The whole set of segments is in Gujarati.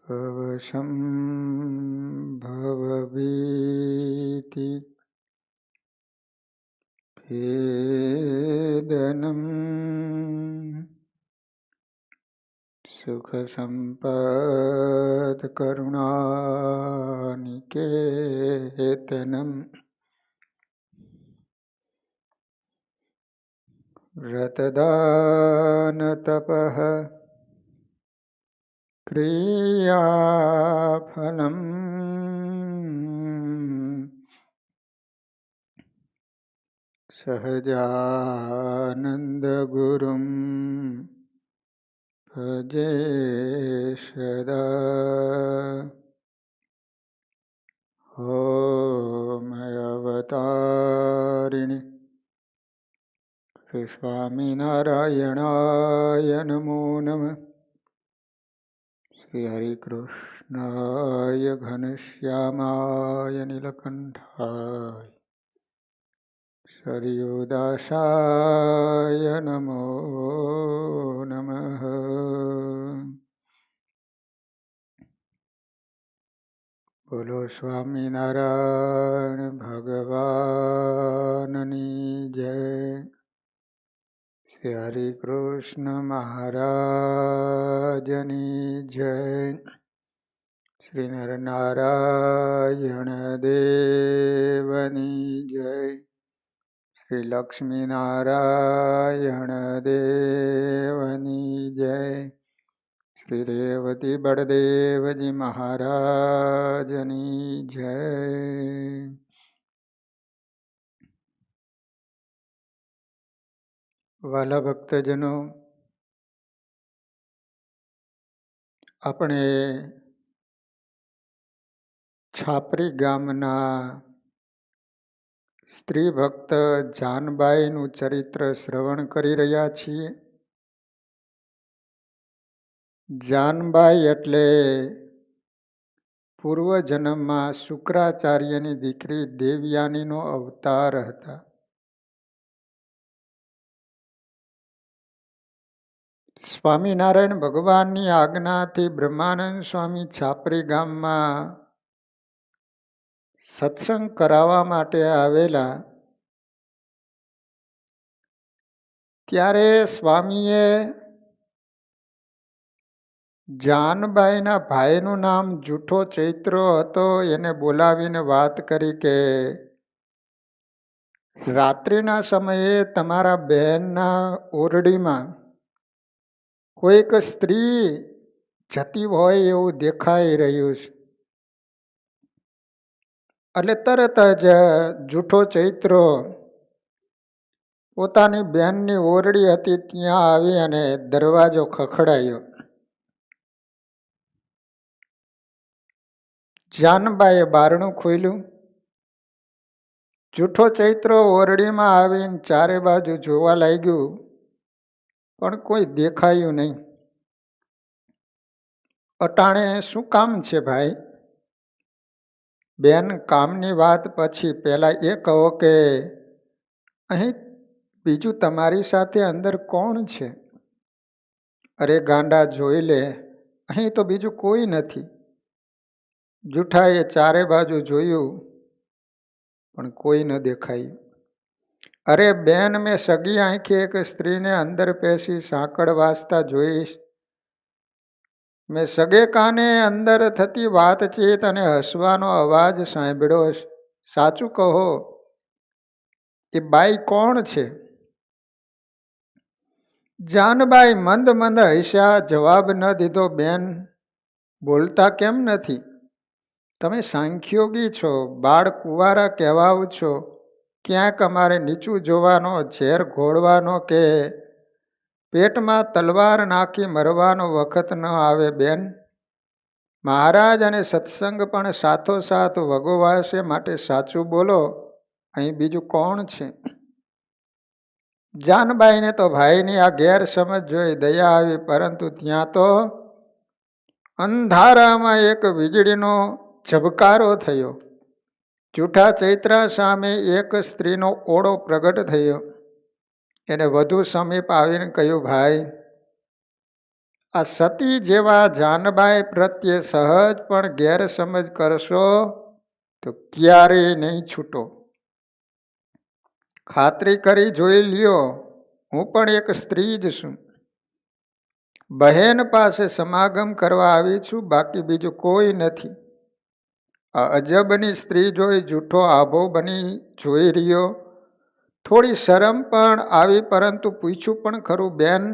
અવશં ભવભીતિ ભેદનમ સુખ સંપદ કરુણાનિકેતનમ વ્રતદાન તપઃ ક્રિયાફલમ સહજાનંદ ગુરુમ ભજે સદા. ઓમ અવતારિણી શ્રી સ્વામિનારાયણાય નમો નમઃ. શ્રી હરિકૃષ્ણાય ઘનશ્યામાય નીલકંઠાય સરયુદાસાય નમો નમઃ. બોલો સ્વામિનારાયણ ભગવાનની જય. શ્રી હરિકૃષ્ણ મહારાજની જય. શ્રી નરનારાયણ દેવની જય. શ્રી લક્ષ્મીનારાયણ દેવની જય. શ્રી રેવતી બળદેવજી મહારાજની જય. વાલા ભક્તજનો, આપણે છાપરી ગામના સ્ત્રી ભક્ત જાનબાઈનું ચરિત્ર શ્રવણ કરી રહ્યા છીએ. જાનબાઈ એટલે પૂર્વજન્મમાં શુક્રાચાર્યની દીકરી દેવયાનીનો અવતાર હતા. સ્વામિનારાયણ ભગવાનની આજ્ઞાથી બ્રહ્માનંદ સ્વામી છાપરી ગામમાં સત્સંગ કરાવવા માટે આવેલા. ત્યારે સ્વામીએ જાનબાઈના ભાઈનું નામ જૂઠો ચૈત્રો હતો, એને બોલાવીને વાત કરી કે રાત્રિના સમયે તમારા બહેનના ઓરડીમાં કોઈક સ્ત્રી જતી હોય એવું દેખાઈ રહ્યું છે. એટલે તરત જ જૂઠો ચૈત્રો પોતાની બહેનની ઓરડી હતી ત્યાં આવી અને દરવાજો ખખડાયો. જાનબાઈએ બારણું ખોલ્યું. જૂઠો ચૈત્રો ઓરડીમાં આવીને ચારે બાજુ જોવા લાગ્યું, પણ કોઈ દેખાયું નહીં. અટાણે શું કામ છે ભાઈ? બેન, કામની વાત પછી પહેલાં એ કહો કે અહીં બીજું તમારી સાથે અંદર કોણ છે? અરે ગાંડા, જોઈ લે, અહીં તો બીજું કોઈ નથી. જૂઠાએ ચારે બાજુ જોયું, પણ કોઈ ન દેખાયું. અરે બેન, મેં સગી આંખે એક સ્ત્રીને અંદર પેસી સાંકળ વાસતા જોઈશ. મેં સગે કાને અંદર થતી વાતચીત અને હસવાનો અવાજ સાંભળ્યો. સાચું કહો, એ બાઈ કોણ છે? જાનબાઈ મંદ મંદ હસ્યા, જવાબ ન દીધો. બેન, બોલતા કેમ નથી? તમે સાંખ્યોગી છો, બાળ કુંવારા કહેવાવ છો. ક્યાંક અમારે નીચું જોવાનો, ઝેર ઘોળવાનો કે પેટમાં તલવાર નાખી મરવાનો વખત ન આવે. બેન, મહારાજ અને સત્સંગ પણ સાથોસાથ વગોવાશે, માટે સાચું બોલો, અહીં બીજું કોણ છે? જાનબાઈને તો ભાઈની આ ગેરસમજ જોઈ દયા આવી, પરંતુ ત્યાં તો અંધારામાં એક વીજળીનો ઝબકારો થયો. જૂઠા ચૈત્રા સામે એક સ્ત્રીનો ઓળો પ્રગટ થયો. એને વધુ સમીપ આવીને કહ્યું, ભાઈ, આ સતી જેવા જાનબાઈ પ્રત્યે સહજ પણ ગેરસમજ કરશો તો ક્યારેય નહીં છૂટો. ખાતરી કરી જોઈ લ્યો, હું પણ એક સ્ત્રી જ છું. બહેન પાસે સમાગમ કરવા આવી છું, બાકી બીજું કોઈ નથી. આ અજબની સ્ત્રી જોઈ જૂઠો આભો બની જોઈ રહ્યો. થોડી શરમ પણ આવી, પરંતુ પૂછ્યું પણ ખરું, બેન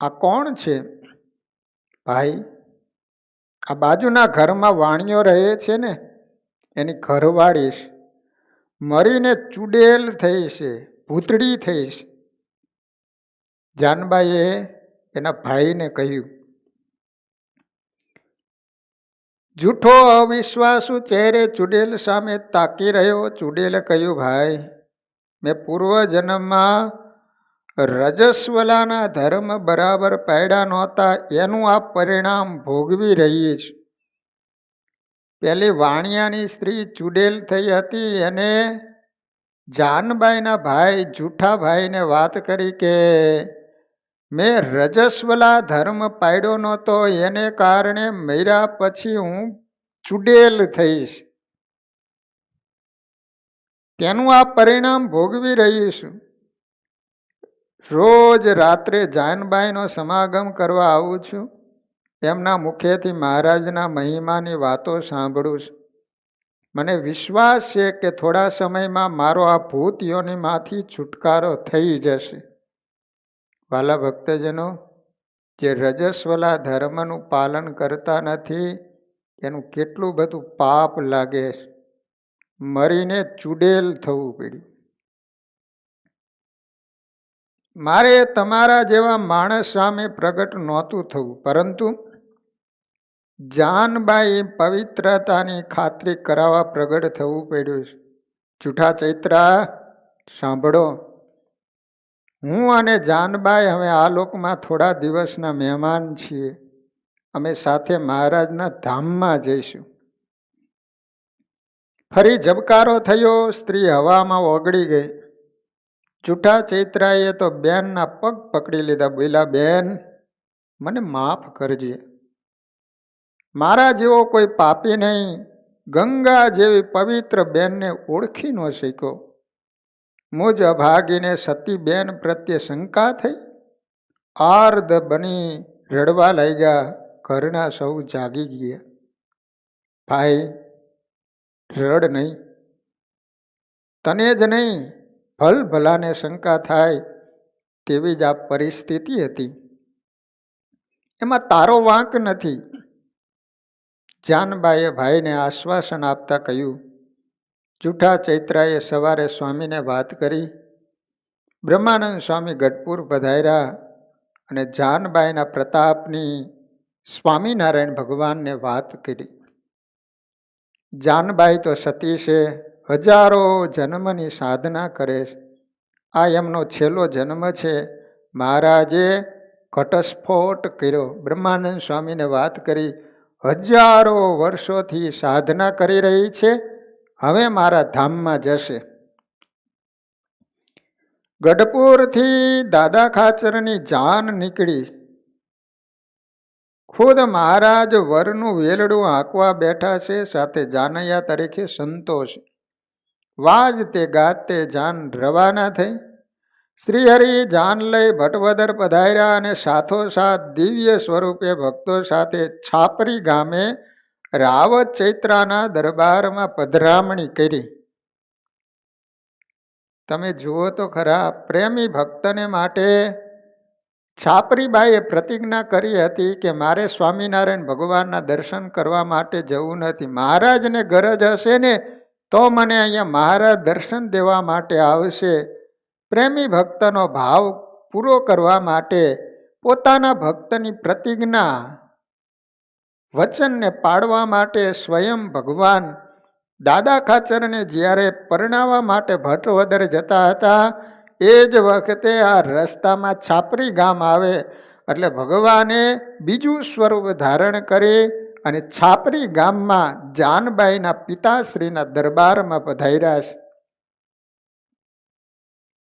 આ કોણ છે? ભાઈ, આ બાજુના ઘરમાં વાણિયો રહે છે ને, એની ઘરવાળી છે. મરીને ચૂડેલ થઈ છે, ભૂતડી થઈ છે. જાનબાઈએ એના ભાઈને કહ્યું. જૂઠો અવિશ્વાસુ ચહેરે ચૂડેલ સામે તાકી રહ્યો. ચૂડેલે કહ્યું, ભાઈ, મેં પૂર્વજન્મમાં રજસ્વલાના ધર્મ બરાબર પાડ્યા નહોતા, એનું આ પરિણામ ભોગવી રહી છે. પેલી વાણિયાની સ્ત્રી ચૂડેલ થઈ હતી, એને જાનબાઈના ભાઈ જૂઠા ભાઈને વાત કરી કે મેં રજસ્વલા ધર્મ પાડ્યો નહોતો, એને કારણે મર્યા પછી હું ચૂડેલ થઈશ, તેનું આ પરિણામ ભોગવી રહી છું. રોજ રાત્રે જાનબાઈનો સમાગમ કરવા આવું છું. એમના મુખેથી મહારાજના મહિમાની વાતો સાંભળું છું. મને વિશ્વાસ છે કે થોડા સમયમાં મારો આ ભૂત યોનિમાંથી છુટકારો થઈ જશે. વાલા ભક્તજનો, જે રજસ્વલા ધર્મનું પાલન કરતા નથી એનું કેટલું બધું પાપ લાગે છે. મરીને ચૂડેલ થવું પડ્યું. મારે તમારા જેવા માણસ સામે પ્રગટ નહોતું થવું, પરંતુ જાનબાઈ પવિત્રતાની ખાતરી કરાવવા પ્રગટ થવું પડ્યું છે. જૂઠા ચૈત્રા, સાંભળો, હું અને જાનબાઈ હવે આ લોકમાં થોડા દિવસના મહેમાન છીએ. અમે સાથે મહારાજના ધામમાં જઈશું. ફરી ઝબકારો થયો. સ્ત્રી હવામાં ઓગળી ગઈ. જૂઠા ચૈત્રાએ તો બેનના પગ પકડી લીધા. બોલ્યા, બેન મને માફ કરજે. મારા જેવો કોઈ પાપી નહીં. ગંગા જેવી પવિત્ર બેનને ઓળખી ન શક્યો. મુજ અભાગીને સતી બેન પ્રત્યે શંકા થઈ. આર્ધ બની રડવા લાગ્યા. ઘરના સૌ જાગી ગયા. ભાઈ, રડ નહીં, તને જ નહીં ભલ ભલાને શંકા થાય તેવી જ આ પરિસ્થિતિ હતી. એમાં તારો વાંક નથી. જાનબાઈએ ભાઈને આશ્વાસન આપતા કહ્યું. જૂઠા ચૈત્રાએ સવારે સ્વામીને વાત કરી. બ્રહ્માનંદ સ્વામી ગઢપુર પધાર્યા અને જાનબાઈના પ્રતાપની સ્વામિનારાયણ ભગવાનને વાત કરી. જાનબાઈ તો સતી છે, હજારો જન્મની સાધના કરે છે. આ એમનો છેલ્લો જન્મ છે. મહારાજે ઘટસ્ફોટ કર્યો. બ્રહ્માનંદ સ્વામીને વાત કરી. હજારો વર્ષોથી સાધના કરી રહી છે, હવે મારા ધામમાં જશે. ગઢપુરથી દાદા ખાચરની જાન નીકળી. ખુદ મહારાજ વરનું વેલડું હાંકવા બેઠા છે, સાથે જાનૈયા તરીકે સંતોષ. વાજતે ગાતે જાન રવાના થઈ. શ્રીહરિ જાન લઈ ભટવદર પધાર્યા અને સાથોસાથ દિવ્ય સ્વરૂપે ભક્તો સાથે છાપરી ગામે રાવત ચૈત્રાના દરબારમાં પધરામણી કરી. તમે જુઓ તો ખરા, પ્રેમી ભક્તને માટે છાપરીબાઈએ પ્રતિજ્ઞા કરી હતી કે મારે સ્વામિનારાયણ ભગવાનના દર્શન કરવા માટે જવું નથી. મહારાજને ગરજ હશે ને તો મને અહીંયા મહારાજ દર્શન દેવા માટે આવશે. પ્રેમી ભક્તનો ભાવ પૂરો કરવા માટે પોતાના ભક્તની પ્રતિજ્ઞા વચનને પાડવા માટે સ્વયં ભગવાન દાદા ખાચરને જ્યારે પરણાવવા માટે ભટવદર જતા હતા, એ જ વખતે આ રસ્તામાં છાપરી ગામ આવે એટલે ભગવાને બીજું સ્વરૂપ ધારણ કરી અને છાપરી ગામમાં જાનબાઈના પિતાશ્રીના દરબારમાં પધાર્યા છે.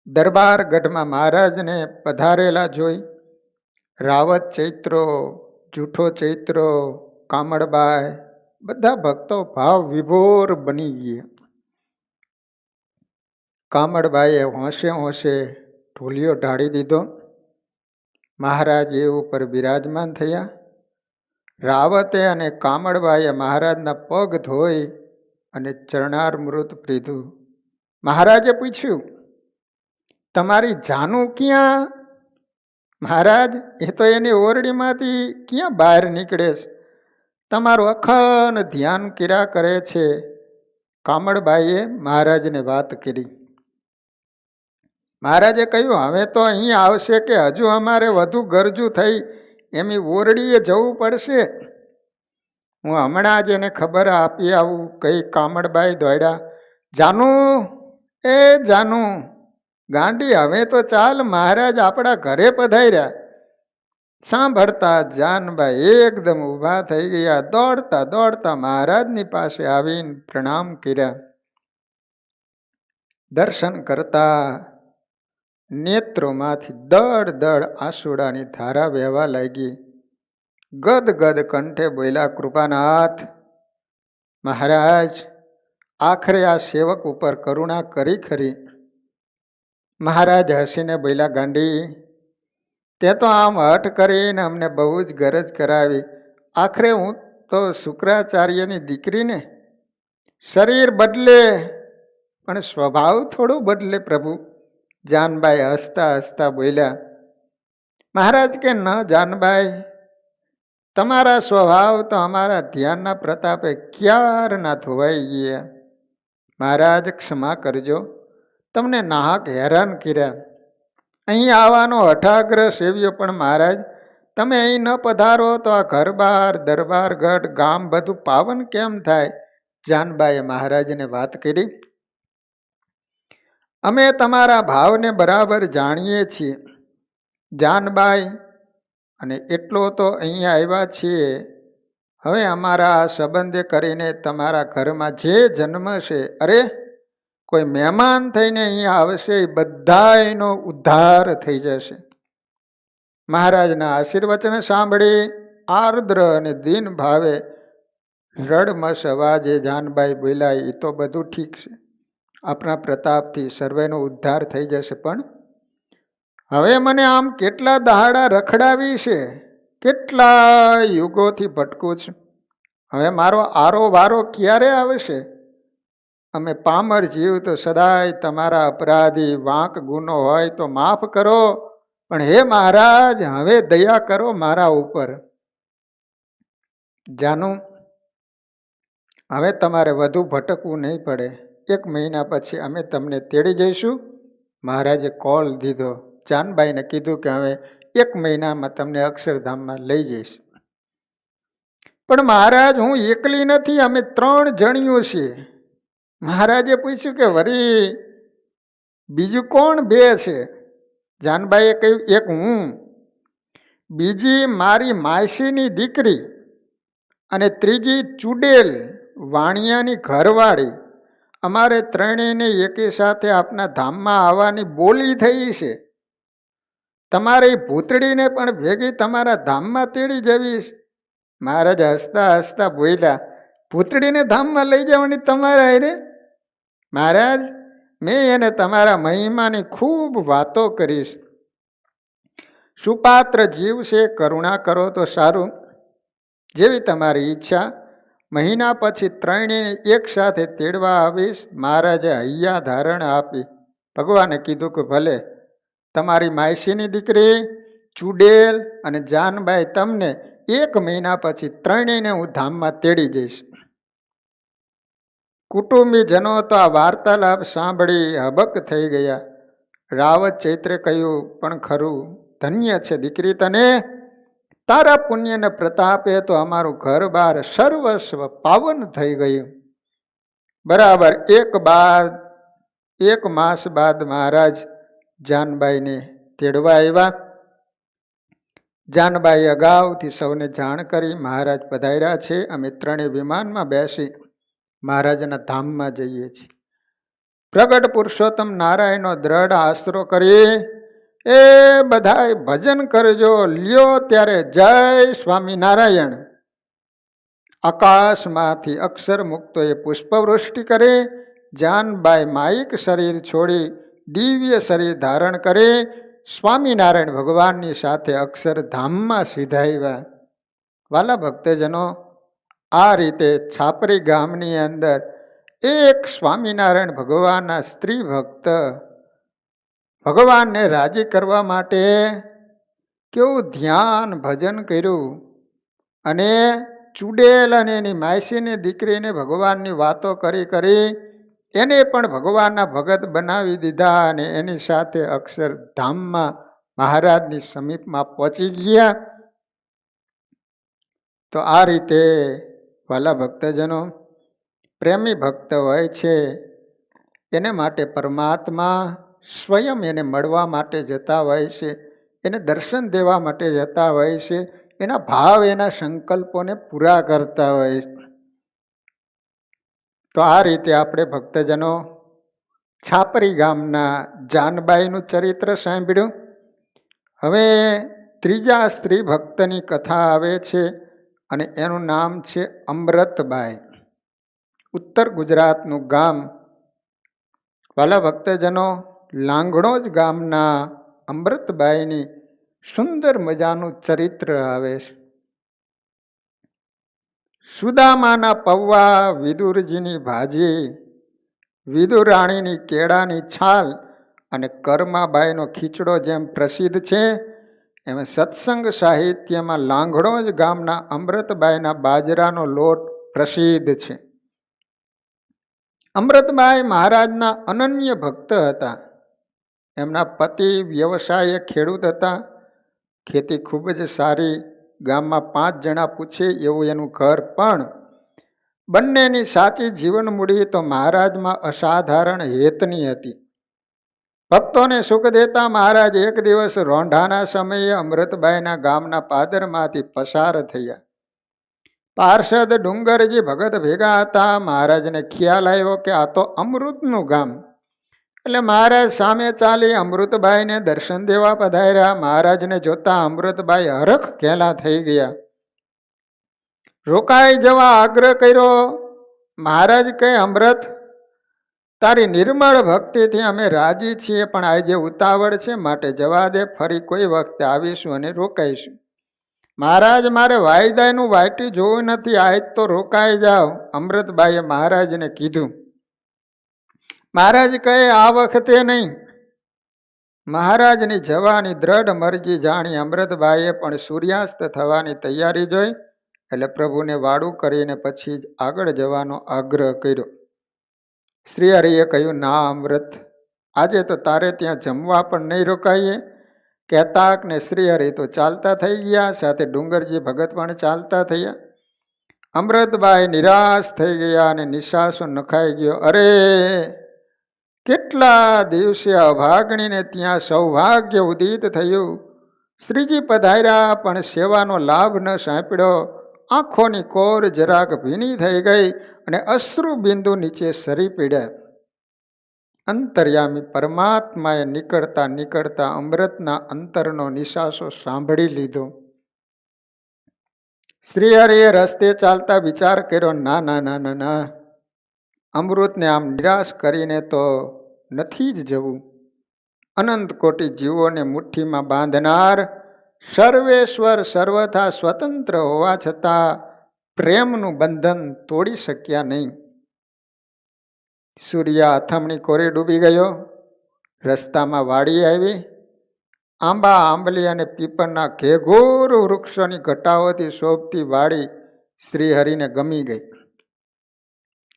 દરબાર ગઢમાં મહારાજને પધારેલા જોઈ રાવત ચૈત્રો, જૂઠો ચૈત્રો, કામળબાઈ બધા ભક્તો ભાવ વિભોર બની ગયા. કામળબાઈએ હોંશે હોંશે ઢોલિયો ઢાળી દીધો. મહારાજ એ ઉપર બિરાજમાન થયા. રાવતે અને કામળબાઈએ મહારાજના પગ ધોઈ અને ચરણામૃત પીધું. મહારાજે પૂછ્યું, તમારી જાનું ક્યાં? મહારાજ, એ તો એની ઓરડીમાંથી ક્યાં બહાર નીકળે છે, તમારું અખંડ ધ્યાન કર્યા કરે છે. કામળબાઈએ મહારાજને વાત કરી. મહારાજે કહ્યું, હવે તો અહીં આવશે કે હજુ અમારે વધુ ગરજુ થઈ એમની ઓરડીએ જવું પડશે? હું હમણાં જ એને ખબર આપી આવું. કઈ કામળબાઈ દોડ્યા. જાનું, એ જાનું, ગાંડી હવે તો ચાલ, મહારાજ આપણા ઘરે પધાર્યા. સાંભળતા જાનબાઈ એકદમ ઊભા થઈ ગયા. દોડતા દોડતા મહારાજની પાસે આવીને પ્રણામ કર્યા. દર્શન કરતા નેત્રોમાંથી દળ દળ આંસુડાની ધારા વહેવા લાગી. ગદ ગદ કંઠે બોલ્યા, કૃપાનાથ મહારાજ, આખરે આ સેવક ઉપર કરુણા કરી ખરી. મહારાજ હસીને બોલ્યા, ગાંડી, તે તો આમ હઠ કરીને અમને બહુ જ ગરજ કરાવી. આખરે હું તો શુક્રાચાર્યની દીકરીને. શરીર બદલે પણ સ્વભાવ થોડું બદલે પ્રભુ. જાનબાઈ હસતા હસતા બોલ્યા. મહારાજ કે, ન જાનબાઈ, તમારા સ્વભાવ તો અમારા ધ્યાનના પ્રતાપે ક્યારના ધોવાઈ ગયા. મહારાજ ક્ષમા કરજો, તમને નાહક હેરાન કર્યા. અહીં આવવાનો હઠાગ્રહ સેવ્યો, પણ મહારાજ તમે અહીં ન પધારો તો આ ઘર બહાર દરબાર ગઢ ગામ બધું પાવન કેમ થાય? જાનબાઈએ મહારાજને વાત કરી. અમે તમારા ભાવને બરાબર જાણીએ છીએ જાનબાઈ, અને એટલો તો અહીંયા આવ્યા છીએ. હવે અમારા આ સંબંધે કરીને તમારા ઘરમાં જે જન્મ છે, અરે કોઈ મહેમાન થઈને અહીંયા આવશે, એ બધાનો ઉદ્ધાર થઈ જશે. મહારાજના આશીર્વચન સાંભળી આર્દ્ર અને દીન ભાવે રડમસ અવાજે જાનબાઈ બોલ્યા, એ તો બધું ઠીક છે, આપણા પ્રતાપથી સર્વેનો ઉદ્ધાર થઈ જશે, પણ હવે મને આમ કેટલા દહાડા રખડાવી છે, કેટલા યુગોથી ભટકું છું. હવે મારો આરો વારો ક્યારે આવશે? અમે પામર જીવ તો સદાય તમારા અપરાધી, વાંક ગુનો હોય તો માફ કરો, પણ હે મહારાજ, હવે દયા કરો મારા ઉપર. જાનું, હવે તમારે વધુ ભટકવું નહીં પડે. 1 મહિના પછી અમે તમને તેડી જઈશું. મહારાજે કોલ દીધો. જાનબાઈને કીધું કે હવે 1 મહિનામાં તમને અક્ષરધામમાં લઈ જઈશ. પણ મહારાજ, હું એકલી નથી, અમે 3 જણીઓ છીએ. મહારાજે પૂછ્યું કે વળી બીજું કોણ 2 છે? જાનબાઈએ કહ્યું, એક હું, બીજી મારી માસીની દીકરી, અને ત્રીજી ચુડેલ વાણિયાની ઘરવાળી. અમારે ત્રણેયને એકી સાથે આપના ધામમાં આવવાની બોલી થઈ છે. તમારી ભૂતળીને પણ ભેગી તમારા ધામમાં તેડી જવીશ. મહારાજ હસતા હસતા બોલ્યા, ભૂતળીને ધામમાં લઈ જવાની તમારા હારે? મહારાજ, મેં એને તમારા મહિમાની ખૂબ વાતો કરીશ. સુપાત્ર જીવ છે, કરુણા કરો તો સારું. જેવી તમારી ઈચ્છા. મહિના પછી ત્રણેયને એક સાથે તેડવા આવીશ. મહારાજે હૈયા ધારણ આપી. ભગવાને કીધું કે ભલે, તમારી માસીની દીકરી ચુડેલ અને જાનબાઈ તમને 1 મહિના પછી ત્રણેયને હું ધામમાં તેડી જઈશ. કુટુંબીજનો તો આ વાર્તાલાપ સાંભળી હબક થઈ ગયા. રાવત ચૈત્રે કહ્યું, પણ ખરું, ધન્ય છે દીકરી તને. તારા પુણ્યને પ્રતાપે તો અમારું ઘર બાર સર્વસ્વ પાવન થઈ ગયું. બરાબર 1 માસ બાદ મહારાજ જાનબાઈને તેડવા આવ્યા. જાનબાઈ અગાઉથી સૌને જાણ કરી, મહારાજ પધાર્યા છે, અમે ત્રણેય વિમાનમાં બેસી મહારાજના ધામમાં જઈએ છીએ. પ્રગટ પુરુષોત્તમ નારાયણનો દ્રઢ આશરો કરી એ બધાય ભજન કરજો, લ્યો ત્યારે જય સ્વામિનારાયણ. આકાશમાંથી અક્ષર મુક્તોએ પુષ્પવૃષ્ટિ કરે. જાનબાઈ માઇક શરીર છોડી દિવ્ય શરીર ધારણ કરે. સ્વામિનારાયણ ભગવાનની સાથે અક્ષરધામમાં સીધાવ્યા. વાલા ભક્તજનો, આ રીતે છાપરી ગામની અંદર એક સ્વામિનારાયણ ભગવાનના સ્ત્રી ભક્ત ભગવાનને રાજી કરવા માટે કેવું ધ્યાન ભજન કર્યું અને ચૂડેલ અને એની માસીની દીકરીને ભગવાનની વાતો કરી એને પણ ભગવાનના ભગત બનાવી દીધા અને એની સાથે અક્ષરધામમાં મહારાજની સમીપમાં પહોંચી ગયા. તો આ રીતે વાલા ભક્તજનો, પ્રેમી ભક્ત હોય છે એને માટે પરમાત્મા સ્વયં એને મળવા માટે જતા હોય છે, એને દર્શન દેવા માટે જતા હોય છે, એના ભાવ એના સંકલ્પોને પૂરા કરતા હોય છે. તો આ રીતે આપણે ભક્તજનો છાપરી ગામના જાનબાઈનું ચરિત્ર સાંભળ્યું. હવે ત્રીજા સ્ત્રી ભક્તની કથા આવે છે અને એનું નામ છે અમૃતબાઈ. ઉત્તર ગુજરાતનું ગામ. વાલા ભક્તજનો, લાંગણોજ ગામના અમૃતબાઈની સુંદર મજાનું ચરિત્ર આવે છે. સુદામાના પૌવા, વિદુરજીની ભાજી, વિદુરાણીની કેળાની છાલ અને કર્માબાઈનો ખીચડો જેમ પ્રસિદ્ધ છે, એમ સત્સંગ સાહિત્યમાં લાંગણોજ ગામના અમૃતબાઈના બાજરાનો લોટ પ્રસિદ્ધ છે. અમૃતબાઈ મહારાજના અનન્ય ભક્ત હતા. એમના પતિ વ્યવસાય ખેડૂત હતા. ખેતી ખૂબ જ સારી. ગામમાં 5 જણા પૂછે એવું એનું ઘર. પણ બંનેની સાચી જીવન મૂડી તો મહારાજમાં અસાધારણ હેતની હતી. ભક્તોને સુખ દેતા મહારાજ એક દિવસ રોંઢાના સમયે અમૃતબાઈના ગામના પાદરમાંથી પસાર થયા. પાર્ષદ ડુંગરજી ભગત ભેગા હતા. મહારાજને ખ્યાલ આવ્યો કે આ તો અમૃતનું ગામ. એટલે મહારાજ સામે ચાલી અમૃતબાઈને દર્શન દેવા પધાર્યા. મહારાજને જોતા અમૃતબાઈ હરખ ઘેલા થઈ ગયા. રોકાઈ જવા આગ્રહ કર્યો. મહારાજ કહે, અમૃત, તારી નિર્મળ ભક્તિથી અમે રાજી છીએ, પણ આજે ઉતાવળ છે, માટે જવા દે, ફરી કોઈ વખતે આવીશું અને રોકાઈશું. મહારાજ, મારે વાયદાનું વાટી જોવું નથી, આજ તો રોકાઈ જાઓ, અમૃતબાઈએ મહારાજને કીધું. મહારાજ કહે, આ વખતે નહીં. મહારાજની જવાની દ્રઢ મરજી જાણી અમૃતબાઈએ પણ સૂર્યાસ્ત થવાની તૈયારી જોઈ. એટલે પ્રભુને વાડું કરીને પછી જ આગળ જવાનો આગ્રહ કર્યો. શ્રી હરિએ કહ્યું, ના અમૃત, આજે તો તારે ત્યાં જમવા પણ નહીં રોકાઈએ. કહેતા ને શ્રી હરિ તો ચાલતા થઈ ગયા, સાથે ડુંગરજી ભગત પણ ચાલતા થયા. અમૃતબાઈ નિરાશ થઈ ગયા અને નિશાસો નખાઈ ગયો. અરે, કેટલા દિવસે અભાગણીને ત્યાં સૌભાગ્ય ઉદિત થયું. શ્રીજી પધાર્યા પણ સેવાનો લાભ ન સાંપડ્યો. આંખોની કોર જરાક ભીની થઈ ગઈ અને અશ્રુ બિંદુ નીચે સરી પડ્યા. અંતર્યામી પરમાત્માએ નીકળતા નીકળતા અમૃતના અંતરનો નિશાસો સાંભળી લીધો. શ્રી હરિએ રસ્તે ચાલતા વિચાર કર્યો, ના ના ના ના ના, અમૃતને આમ નિરાશ કરીને તો નથી જ જવું. અનંત કોટી જીવોને મુઠ્ઠીમાં બાંધનાર સર્વેશ્વર સર્વથા સ્વતંત્ર હોવા છતાં પ્રેમનું બંધન તોડી શક્યા નહીં. સૂર્ય આથમણી કોરે ડૂબી ગયો. રસ્તામાં વાડી આવી. આંબા, આંબલી અને પીપળના ઘેઘોર વૃક્ષોની ઘટાઓથી શોભતી વાડી શ્રીહરિને ગમી ગઈ.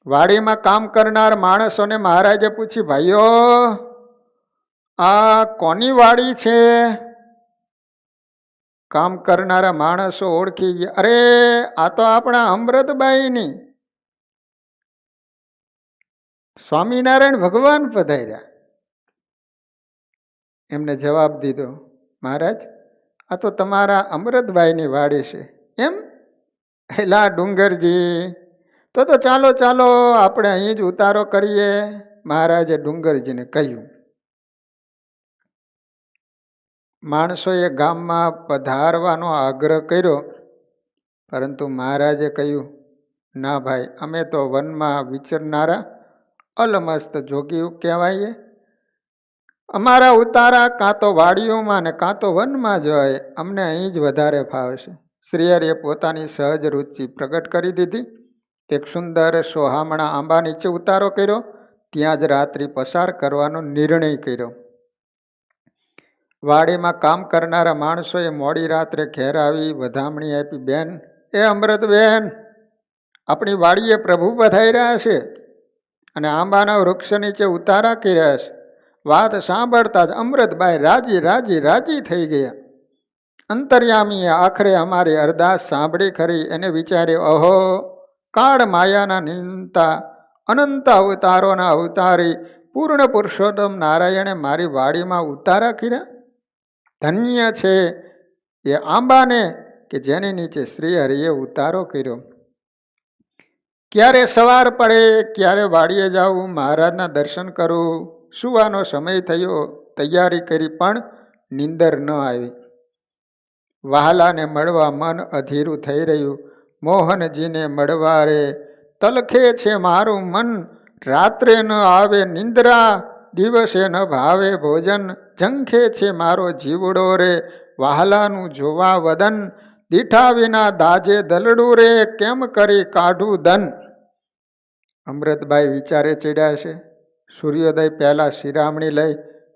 વાડીમાં કામ કરનાર માણસોને મહારાજે પૂછ્યું, ભાઈઓ, આ કોની વાડી છે? કામ કરનારા માણસો ઓળખી ગયા. અરે, આ તો આપણા અમૃતબાઈની. સ્વામિનારાયણ ભગવાન પધાર્યા. એમને જવાબ દીધો, મહારાજ, આ તો તમારા અમૃતબાઈની વાડી છે. એમ? એલા ડુંગરજી, તો ચાલો ચાલો, આપણે અહીં જ ઉતારો કરીએ. મહારાજે ડુંગરજીને કહ્યું. માણસોએ ગામમાં પધારવાનો આગ્રહ કર્યો, પરંતુ મહારાજે કહ્યું, ના ભાઈ, અમે તો વનમાં વિચરનારા અલમસ્ત જોગી કહેવાઈએ. અમારા ઉતારા કાં તો વાડીઓમાં ને કાં તો વનમાં જ હોય. અમને અહીં જ વધારે ફાવશે. શ્રીહરિએ પોતાની સહજ રુચિ પ્રગટ કરી દીધી. એક સુંદર સોહામણા આંબા નીચે ઉતારો કર્યો. ત્યાં જ રાત્રિ પસાર કરવાનો નિર્ણય કર્યો. વાડીમાં કામ કરનારા માણસોએ મોડી રાત્રે ઘેર આવી વધામણી આપી, બેન, એ અમૃતબેન, આપણી વાડીએ પ્રભુ પધાર્યા છે અને આંબાના વૃક્ષ નીચે ઉતારા કર્યા છે. વાત સાંભળતા જ અમૃતબાઈ રાજી રાજી રાજી થઈ ગયા. અંતર્યામીએ આખરે અમારી અરદાસ સાંભળી ખરી. એને વિચાર્યું, અહો, કાળ માયાના નિંતા અનંત અવતારોના અવતારી પૂર્ણ પુરુષોત્તમ નારાયણે મારી વાડીમાં ઉતારા કર્યા. ધન્ય છે એ આંબાને કે જેની નીચે શ્રી હરિએ ઉતારો કર્યો. ક્યારે સવાર પડે, ક્યારે વાડીએ જવું, મહારાજના દર્શન કરવું. સુવાનો સમય થયો, તૈયારી કરી, પણ નીંદર ન આવી. વહાલાને મળવા મન અધીરું થઈ રહ્યું. મોહનજીને મળવા રે તલખે છે મારું મન. રાત્રે ન આવે નિંદ્રા, દિવસે ન ભાવે ભોજન. ઝંખે છે મારો જીવડો રે વહાલાનું જોવા વદન. દીઠા વિના દાજે દલડું રે, કેમ કરી કાઢું દન. અમૃતબાઈ વિચારે ચડ્યા છે. સૂર્યોદય પહેલાં શિરામણી લઈ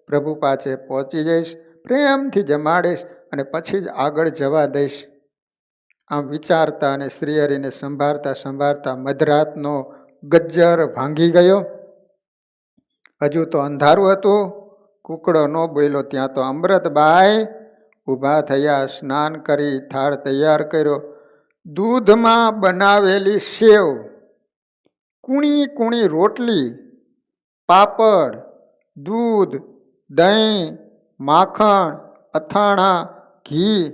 પ્રભુ પાસે પહોંચી જઈશ, પ્રેમથી જમાડીશ અને પછી જ આગળ જવા દઈશ. આમ વિચારતા અને શ્રીહરિને સંભાળતા સંભાળતા મધરાતનો ગજ્જર ભાંગી ગયો. હજુ તો અંધારું હતું. કુકડો ન બોલ્યો ત્યાં તો અમૃતબાઈ ઊભા થયા. સ્નાન કરી થાળ તૈયાર કર્યો. દૂધમાં બનાવેલી સેવ, કૂણી કૂણી રોટલી, પાપડ, દૂધ, દહીં, માખણ, અથાણા, ઘી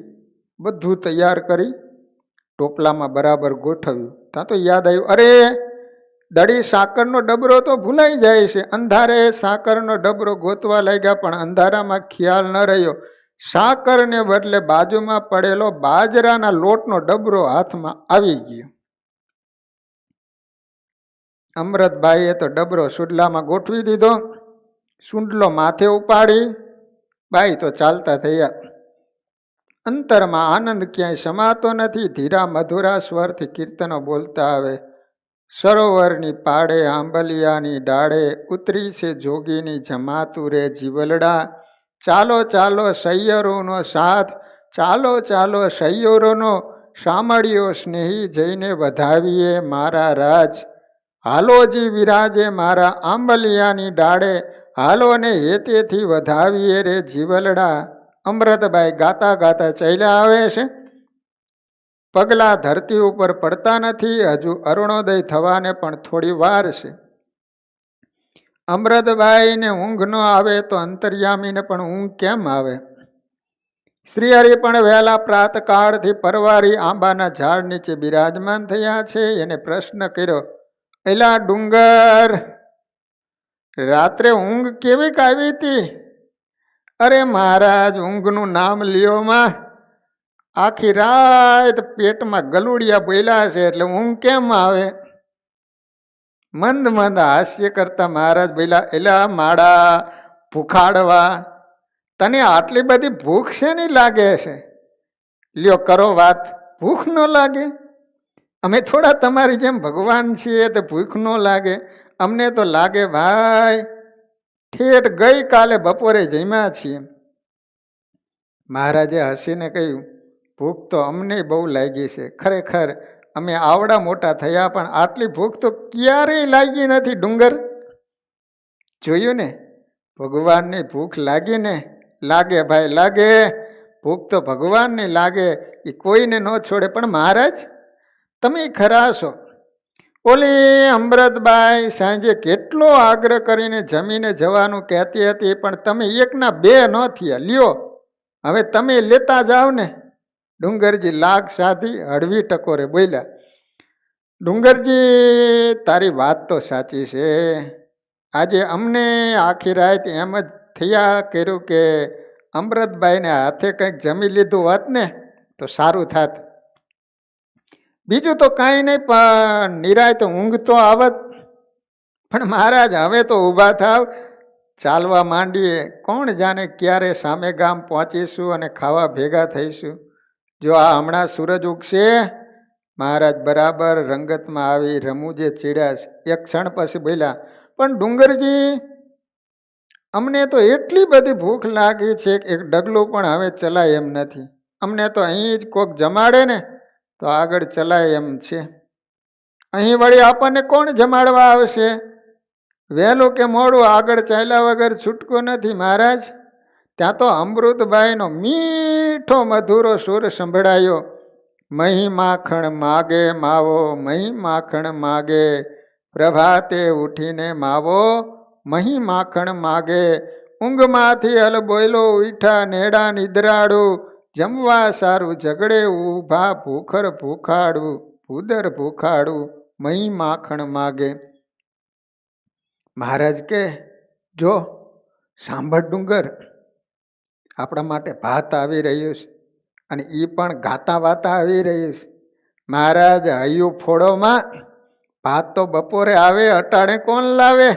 બધું તૈયાર કરી ટોપલામાં બરાબર ગોઠવ્યું. ત્યાં તો યાદ આવ્યું, અરે, દડી સાકરનો ડબરો તો ભૂલાઈ જાય છે. અંધારે સાકરનો ડબરો ગોતવા લાગ્યા, પણ અંધારામાં ખ્યાલ ન રહ્યો. સાકરને બદલે બાજુમાં પડેલો બાજરાના લોટનો ડબરો હાથમાં આવી ગયો. અમૃતબાઈએ તો ડબરો સુડલામાં ગોઠવી દીધો. સુંડલો માથે ઉપાડી બાઈ તો ચાલતા થયા. અંતરમાં આનંદ ક્યાંય સમાતો નથી. ધીરા મધુરા સ્વરથી કીર્તનો બોલતા આવે. સરોવરની પાડે આંબલિયાની ડાળે, ઉતરી છે જોગીની જમાતું રે જીવલડા. ચાલો ચાલો સૈયરોનો સાથ, ચાલો ચાલો સૈયરોનો સામળ્યો સ્નેહી, જઈને વધાવીએ મારા રાજ. હાલોજી વિરાજે મારા આંબલિયાની ડાળે, હાલો ને હેતેથી વધાવીએ રે જીવલડા. અમૃતબાઈ ગાતા ગાતા ચાલ્યા આવે છે. પગલા ધરતી ઉપર પડતા નથી. હજુ અરુણોદય થવાને પણ થોડી વાર છે. અમૃતબાઈને ઊંઘ ન આવે તો અંતર્યામીને પણ ઊંઘ કેમ આવે? શ્રીહરિ પણ વહેલા પ્રાતકાળથી પરવારી આંબાના ઝાડ નીચે બિરાજમાન થયા છે. એને પ્રશ્ન કર્યો, એલા ડુંગર, રાત્રે ઊંઘ કેવીક આવી હતી? અરે મહારાજ, ઊંઘનું નામ લ્યો માં. આખી રાત પેટમાં ગલુડિયા બોલ્યા છે, એટલે ઊંઘ કેમ આવે? મંદ મંદ હાસ્ય કરતા મહારાજ બોલ્યા, એલા માડા ભૂખાડવા, તને આટલી બધી ભૂખ શેની લાગે છે? લ્યો કરો વાત. ભૂખ ન લાગે? અમે થોડા તમારી જેમ ભગવાન છીએ તો ભૂખ ન લાગે? અમને તો લાગે ભાઈ, ઠેઠ ગઈકાલે બપોરે જમ્યા છીએ. મહારાજે હસીને કહ્યું, ભૂખ તો અમને બહુ લાગી છે. ખરેખર અમે આવડા મોટા થયા પણ આટલી ભૂખ તો ક્યારેય લાગી નથી. ડુંગર, જોયું ને, ભગવાનની ભૂખ લાગી ને? લાગે ભાઈ, લાગે. ભૂખ તો ભગવાનની લાગે, એ કોઈને ન છોડે. પણ મહારાજ, તમે ખરા છો. ઓલી અમૃતબાઈ સાંજે કેટલો આગ્રહ કરીને જમીને જવાનું કહેતી હતી, પણ તમે એકના બે ન થયા. લ્યો, હવે તમે લેતા જાઓ ને. ડુંગરજી લાગ સાધી હળવી ટકોરે બોલ્યા, ડુંગરજી, તારી વાત તો સાચી છે. આજે અમને આખી રાત એમ જ થયા કર્યું કે અમૃતભાઈને હાથે કંઈક જમી લીધું હોત ને તો સારું થાત. બીજું તો કાંઈ નહીં, પણ નિરાય તો ઊંઘ તો આવત. પણ મહારાજ હવે તો ઊભા થાવ, ચાલવા માંડીએ. કોણ જાણે ક્યારે સામે ગામ પહોંચીશું અને ખાવા ભેગા થઈશું. જો આ હમણાં સૂરજ ઉગશે. મહારાજ બરાબર રંગતમાં આવી રમૂજે ચીડ્યા. એક ક્ષણ પછી બોલ્યા, પણ ડુંગરજી, અમને તો એટલી બધી ભૂખ લાગી છે કે એક ડગલું પણ હવે ચલાય એમ નથી. અમને તો અહીં જ કોક જમાડે ને તો આગળ ચલાય એમ છે. અહીં વળી આપણને કોણ જમાડવા આવશે? વહેલું કે મોડું આગળ ચાલ્યા વગર છૂટકો નથી મહારાજ. ત્યાં તો અમૃતભાઈનો મીઠો મધુરો સુર સંભળાયો. મહી માખણ માગે માવો, મહી માખણ માગે, પ્રભાતે ઉઠીને માવો મહી માખણ માગે. ઊંઘમાંથી હલ બોયલો ઉઠા નેડા નિદ્રાડું, જમવા સારું ઝઘડે ઊભા ભૂખર ભૂખાડું, ભૂદર ભૂખાડું, મહી માખણ માગે. મહારાજ કે, જો સાંભળ ડુંગર, આપણા માટે ભાત આવી રહ્યું છે અને એ પણ ગાતા વાતા આવી રહ્યું છે. મહારાજ હૈયું ફોડોમાં ભાત તો બપોરે આવે, અટાણે કોણ લાવે?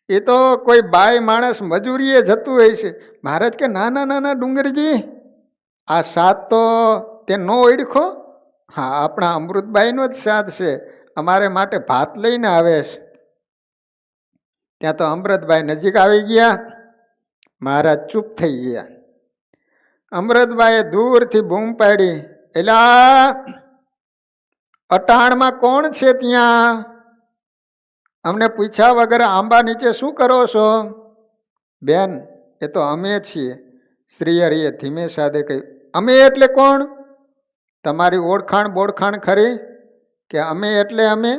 એ તો કોઈ બાય માણસ મજૂરીએ જતું હોય છે. મહારાજ કે, નાના નાના ડુંગરજી, આ સાદ તો તે ન ઓળખો? હા, આપણા અમૃતબાઈનો જ સાદ છે. અમારે માટે ભાત લઈને આવે છે. ત્યાં તો અમૃતભાઈ નજીક આવી ગયા. મહારાજ ચૂપ થઈ ગયા. અમૃતભાઈએ દૂરથી બૂમ પાડી, એલા અટાણમાં કોણ છે ત્યાં? અમને પૂછ્યા વગર આંબા નીચે શું કરો છો? બેન, એ તો અમે છીએ. શ્રી હરિએ ધીમે સાદે કહ્યું. અમે એટલે કોણ? તમારી ઓળખાણ બોળખાણ ખરી? કે અમે એટલે અમે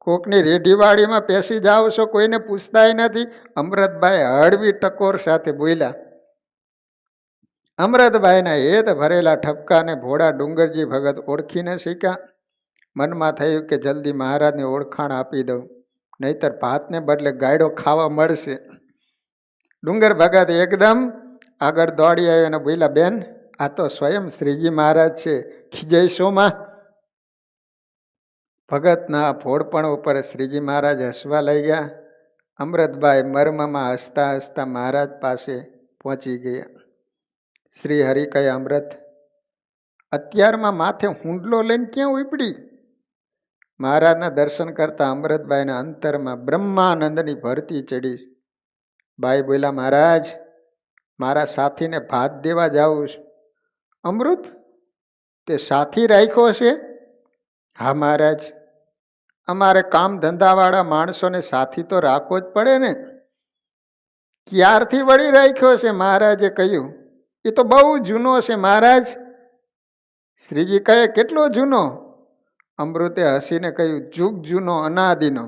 કોકની રેઢીવાડીમાં પેસી જાઓ છો, કોઈને પૂછતાય નથી? અમૃતભાઈ હળવી ટકોર સાથે બોલ્યા. અમૃતભાઈના હેત ભરેલા ઠપકાને ભોળા ડુંગરજી ભગત ઓળખીને શીખ્યા. મનમાં થયું કે જલ્દી મહારાજને ઓળખાણ આપી દઉં, નહીતર ભાતને બદલે ગાયડો ખાવા મળશે. ડુંગર ભગત એકદમ આગળ દોડી આવ્યો અને બોલ્યા, બેન, આ તો સ્વયં શ્રીજી મહારાજ છે, ખીજઈશોમાં. ભગતના ભોળપણ ઉપર શ્રીજી મહારાજ હસવા લઈ ગયા. અમૃતભાઈ મર્મમાં હસતા હસતા મહારાજ પાસે પહોંચી ગયા. શ્રી હરિ કહે, અમૃત, અત્યારમાં માથે હુંડલો લઈને ક્યાં ઉપડી? મહારાજના દર્શન કરતા અમૃતભાઈના અંતરમાં બ્રહ્માનંદની ભરતી ચડી. ભાઈ બોલ્યા, મહારાજ, મારા સાથીને ભાત દેવા જાઉં છું. અમૃત, તે સાથી રાખ્યો છે? હા મહારાજ, અમારે કામ ધંધાવાળા માણસોને સાથી તો રાખવો જ પડે ને. ક્યારથી વળી રાખ્યો છે? મહારાજે કહ્યું, એ તો બહુ જૂનો છે મહારાજ. શ્રીજી કહે, કેટલો જૂનો? અમૃતે હસીને કહ્યું, જુગ જૂનો, અનાદિનો.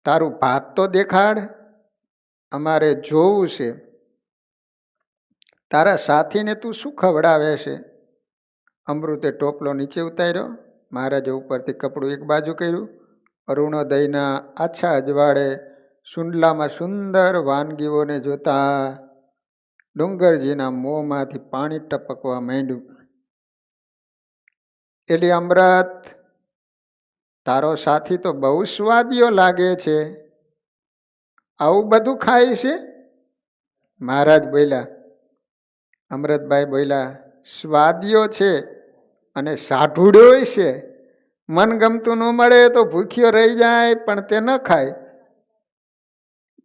તારું ભાત તો દેખાડ, અમારે જોવું છે. તારા સાથીને તું શું ખવડાવે છે? અમૃતે ટોપલો નીચે ઉતાર્યો. મહારાજે ઉપરથી કપડું એક બાજુ કર્યું. અરુણોદયના આછા અજવાળે સુંડલામાં સુંદર વાનગીઓને જોતા ડુંગરજીના મોંમાંથી પાણી ટપકવા માંડ્યું. એલી અમૃત, તારો સાથી તો બહુ સ્વાદિયો લાગે છે. આવું બધું ખાય છે? મહારાજ બોલ્યા. અમૃતભાઈ બોલ્યા, સ્વાદિયો છે અને સાઢુડ્યો છે. મનગમતું ન મળે તો ભૂખ્યો રહી જાય, પણ તે ન ખાય.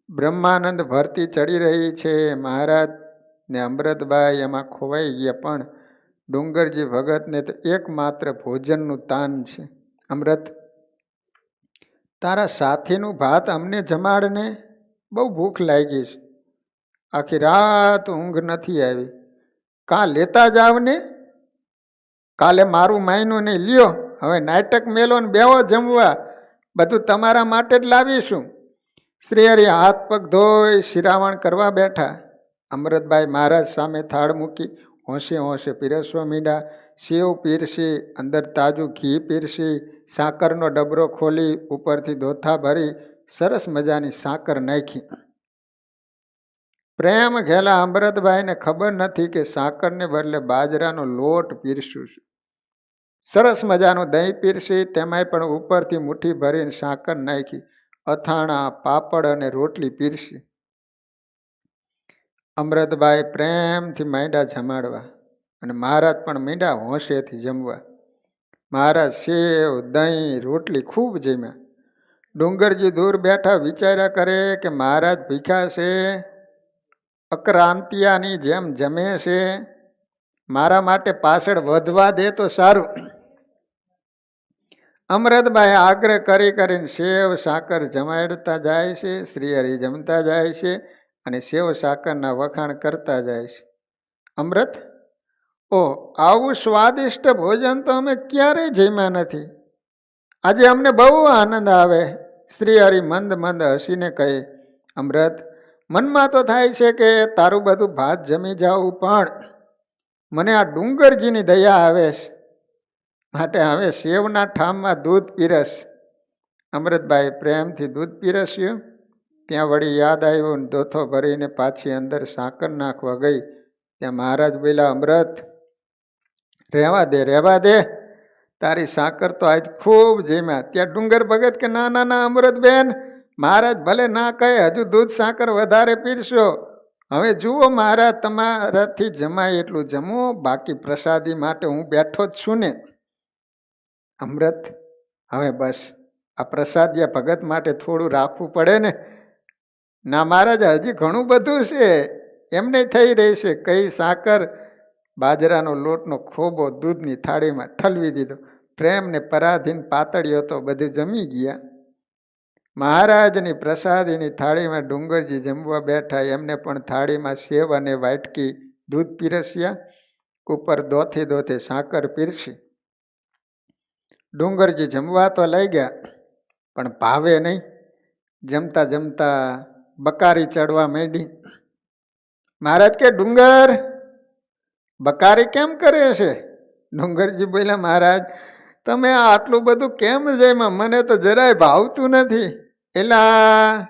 બ્રહ્માનંદ ભરતી ચડી રહી છે. મહારાજ ને અમૃતભાઈ એમાં ખોવાઈ ગયા. પણ ડુંગરજી ભગતને તો એકમાત્ર ભોજનનું તાન છે. અમૃત, તારા સાથીનું ભાત અમને જમાડને, બહુ ભૂખ લાગી છે. આખી રાત ઊંઘ નથી આવી. કાં લેતા જાવ ને. કાલે મારું માયનું નહીં, લ્યો હવે નાટક મેલો ને બેવો જમવા. બધું તમારા માટે જ લાવીશું. શ્રી હરિ હાથ પગ ધોઈ શિરામણ કરવા બેઠા. અમૃતભાઈ મહારાજ સામે થાળ મૂકી હોંશે હોંશે પીરસવા મીંડા. સેવ પીરસી, અંદર તાજું ઘી પીરસી, સાકરનો ડબરો ખોલી ઉપરથી દોથા ભરી સરસ મજાની સાકર નાખી. પ્રેમ ઘેલા અમૃતભાઈને ખબર નથી કે સાકરને બદલે બાજરાનો લોટ પીરસું છું. સરસ મજાનું દહીં પીરસી, તેમાંય પણ ઉપરથી મુઠ્ઠી ભરીને સાકર નાખી, અથાણા, પાપડ અને રોટલી પીરસી. અમૃતભાઈ પ્રેમથી માંડ્યા જમાડવા અને મહારાજ પણ માંડ્યા હોંશેથી જમવા. મહારાજ સેવ, દહીં, રોટલી ખૂબ જમ્યા. ડુંગરજી દૂર બેઠા વિચાર્યા કરે કે મહારાજ ભીખ્યા છે, અક્રાંતિયાની જેમ જમે છે, મારા માટે પાછળ વધવા દે તો સારું. અમૃતભાઈ આગ્રહ કરીને સેવ સાકર જમાડતા જાય છે. શ્રીહરિ જમતા જાય છે અને સેવ સાકરના વખાણ કરતા જાય છે. અમૃત, ઓહ, આવું સ્વાદિષ્ટ ભોજન તો અમે ક્યારેય જમ્યા નથી. આજે અમને બહુ આનંદ આવે. શ્રીહરિ મંદ મંદ હસીને કહે, અમૃત, મનમાં તો થાય છે કે તારું બધું ભાત જમી જાવું, પણ મને આ ડુંગરજીની દયા આવે છે, માટે હવે સેવના ઠામમાં દૂધ પીરસ. અમૃતભાઈ પ્રેમથી દૂધ પીરસ્યું. ત્યાં વળી યાદ આવ્યું, દોથો ભરીને પાછી અંદર સાકર નાખવા ગઈ. ત્યાં મહારાજ બોલ્યા, અમૃત, રહેવા દે, તારી સાકર તો આજ ખૂબ જમ્યા. ત્યાં ડુંગર ભગત કે ના ના ના અમૃતબેન, મહારાજ ભલે ના કહે, હજુ દૂધ સાકર વધારે પીરશો. હવે જુઓ મહારાજ, તમારાથી જમાય એટલું જમો, બાકી પ્રસાદી માટે હું બેઠો જ છું ને. અમૃત, હવે બસ, આ પ્રસાદિયા ભગત માટે થોડું રાખવું પડે ને. ના મહારાજ, હજી ઘણું બધું છે, એમને થઈ રહેશે. કઈ સાકર બાજરાનો લોટનો ખોબો દૂધની થાળીમાં ઠલવી દીધો. પ્રેમને પરાધીન પાતળીઓ તો બધું જમી ગયા. મહારાજની પ્રસાદીની થાળીમાં ડુંગરજી જમવા બેઠા. એમને પણ થાળીમાં સેવ અને વાટકી દૂધ પીરસ્યા, ઉપર દોથે સાકર પીરસી. ડુંગરજી જમવા તો લઈ ગયા, પણ ભાવે નહીં. જમતા જમતા બકારી ચડવા માંડી. મહારાજ કે, ડુંગર, બકારી કેમ કરે છે? ડુંગરજી બોલ્યા, મહારાજ, તમે આટલું બધું કેમ જમ્યા? મને તો જરાય ભાવતું નથી. એલા,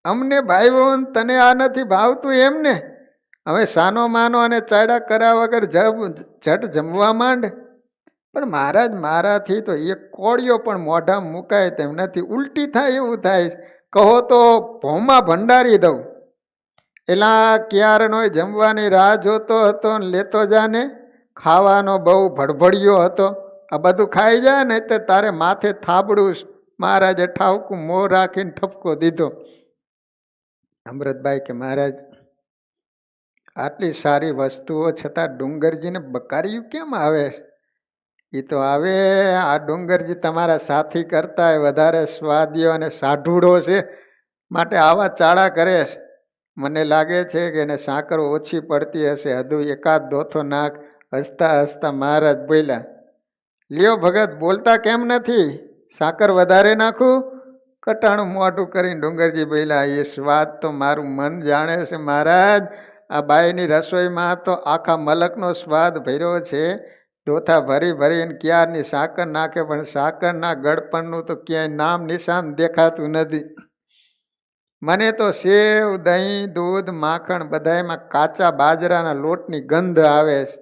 અમને ભાઈઓ, તને આ નથી ભાવતું એમને? હવે સાનો માનો અને ચાડા કર્યા વગર ઝટ જમવા માંડ. પણ મહારાજ, મારાથી તો એક કોળિયો પણ મોઢામાં મુકાય તેમ નથી, ઉલટી થાય એવું થાય. કહો તો ભોમાં ભંડારી દઉં. એલા, ક્યારનો જમવાની રાહ જોતો હતો, લેતો જાને. ખાવાનો બહુ ભડભડિયો હતો. આ બધું ખાઈ જાય ને તે તારે માથે થાબડું. મહારાજે ઠાવકું મોં રાખીને ઠપકો દીધો. અમૃતભાઈ કે, મહારાજ, આટલી સારી વસ્તુઓ છતાં ડુંગરજીને બકાર્યું કેમ આવે? એ તો આવે, આ ડુંગરજી તમારા સાથી કરતા વધારે સ્વાદિયો અને સાઢુડો છે, માટે આવા ચાળા કરે છે. મને લાગે છે કે એને સાકર ઓછી પડતી હશે, હજુ એકાદ દોથો નાખ. હસતા હસતા મહારાજ બોલ્યા, લ્યો ભગત, બોલતા કેમ નથી? સાકર વધારે નાખું? કટાણું મોઢું કરીને ડુંગરજી બોલ્યા, એ સ્વાદ તો મારું મન જાણે છે મહારાજ. આ બાઈની રસોઈમાં તો આખા મલકનો સ્વાદ ભર્યો છે. દોથા ભરીને ક્યારની સાકર નાખે, પણ સાકરના ગળપણનું તો ક્યાંય નામ નિશાન દેખાતું નથી. મને તો સેવ, દહીં, દૂધ, માખણ બધામાં કાચા બાજરાના લોટની ગંધ આવે છે.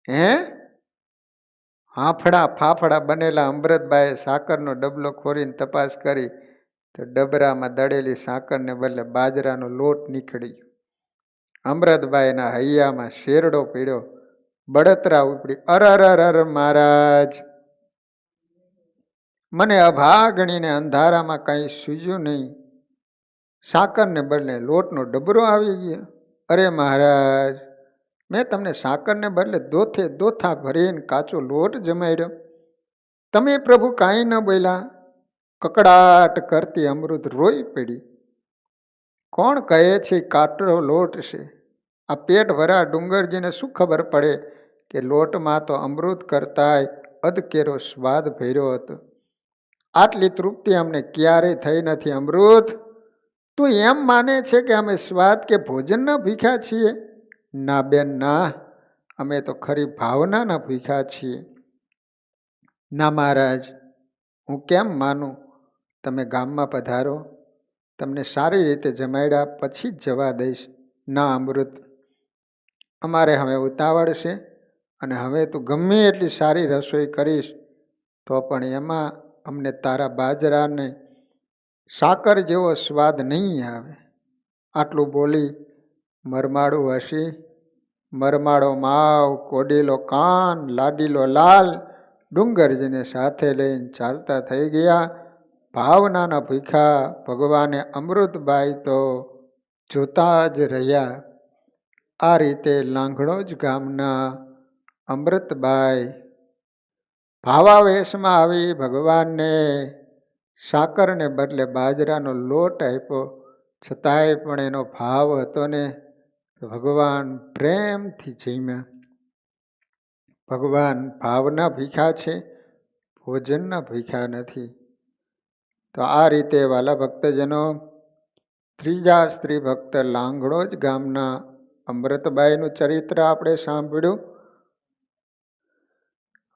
હે? ફાફડા બનેલા. અમૃતભાઈએ સાકરનો ડબલો ખોરીને તપાસ કરી તો ડબરામાં દળેલી સાકરને બદલે બાજરાનો લોટ નીકળી. અમૃતભાઈના હૈયામાં શેરડો પીડ્યો, બળતરા ઉપડી. અરર મહારાજ, મને અભાગણીને અંધારામાં કંઈ સૂઝ્યું નહીં. સાકરને બદલે લોટનો ડબરો આવી ગયો. અરે મહારાજ, મેં તમને સાકરને બદલે દોથા ભરીને કાચો લોટ જમાડ્યો. તમે પ્રભુ કાંઈ ન બોલ્યા. કકડાટ કરતી અમૃત રોઈ પડી. કોણ કહે છે કાચો લોટ છે? આ પેટ ભરા ડુંગરજીને શું ખબર પડે કે લોટમાં તો અમૃત કરતાંય અધકેરો સ્વાદ ભર્યો હતો. આટલી તૃપ્તિ અમને ક્યારેય થઈ નથી. અમૃત, તું એમ માને છે કે અમે સ્વાદ કે ભોજનના ભૂખ્યા છીએ? ના બેન ના, અમે તો ખરી ભાવનાના ભૂખ્યા છીએ. ના મહારાજ, હું કેમ માનું? તમે ગામમાં પધારો, તમને સારી રીતે જમાડ્યા પછી જ જવા દઈશ. ના અમૃત, અમારે હવે ઉતાવળ છે અને હવે તું ગમે એટલી સારી રસોઈ કરીશ તો પણ એમાં અમને તારા બાજરાને સાકર જેવો સ્વાદ નહીં આવે. આટલું બોલી મરમાડું હસી મરમાડો માવ, કોડીલો કાન, લાડીલો લાલ ડુંગરજીને સાથે લઈને ચાલતા થઈ ગયા. ભાવનાના ભૂખ્યા ભગવાને અમૃતબાઈ તો જોતા જ રહ્યા. આ રીતે લાંઘણોજ ગામના અમૃતબાઈ ભાવાવેશમાં આવી ભગવાનને સાકરને બદલે બાજરાનો લોટ આપ્યો, છતાંય પણ એનો ભાવ હતો ને ભગવાન પ્રેમથી જમ્યા. ભગવાન ભાવના ભીખ્યા છે, ભોજનના ભીખ્યા નથી. તો આ રીતે વાલા ભક્તજનો, ત્રીજા સ્ત્રી ભક્ત લાંઘણોજ ગામના અમૃતબાઈનું ચરિત્ર આપણે સાંભળ્યું.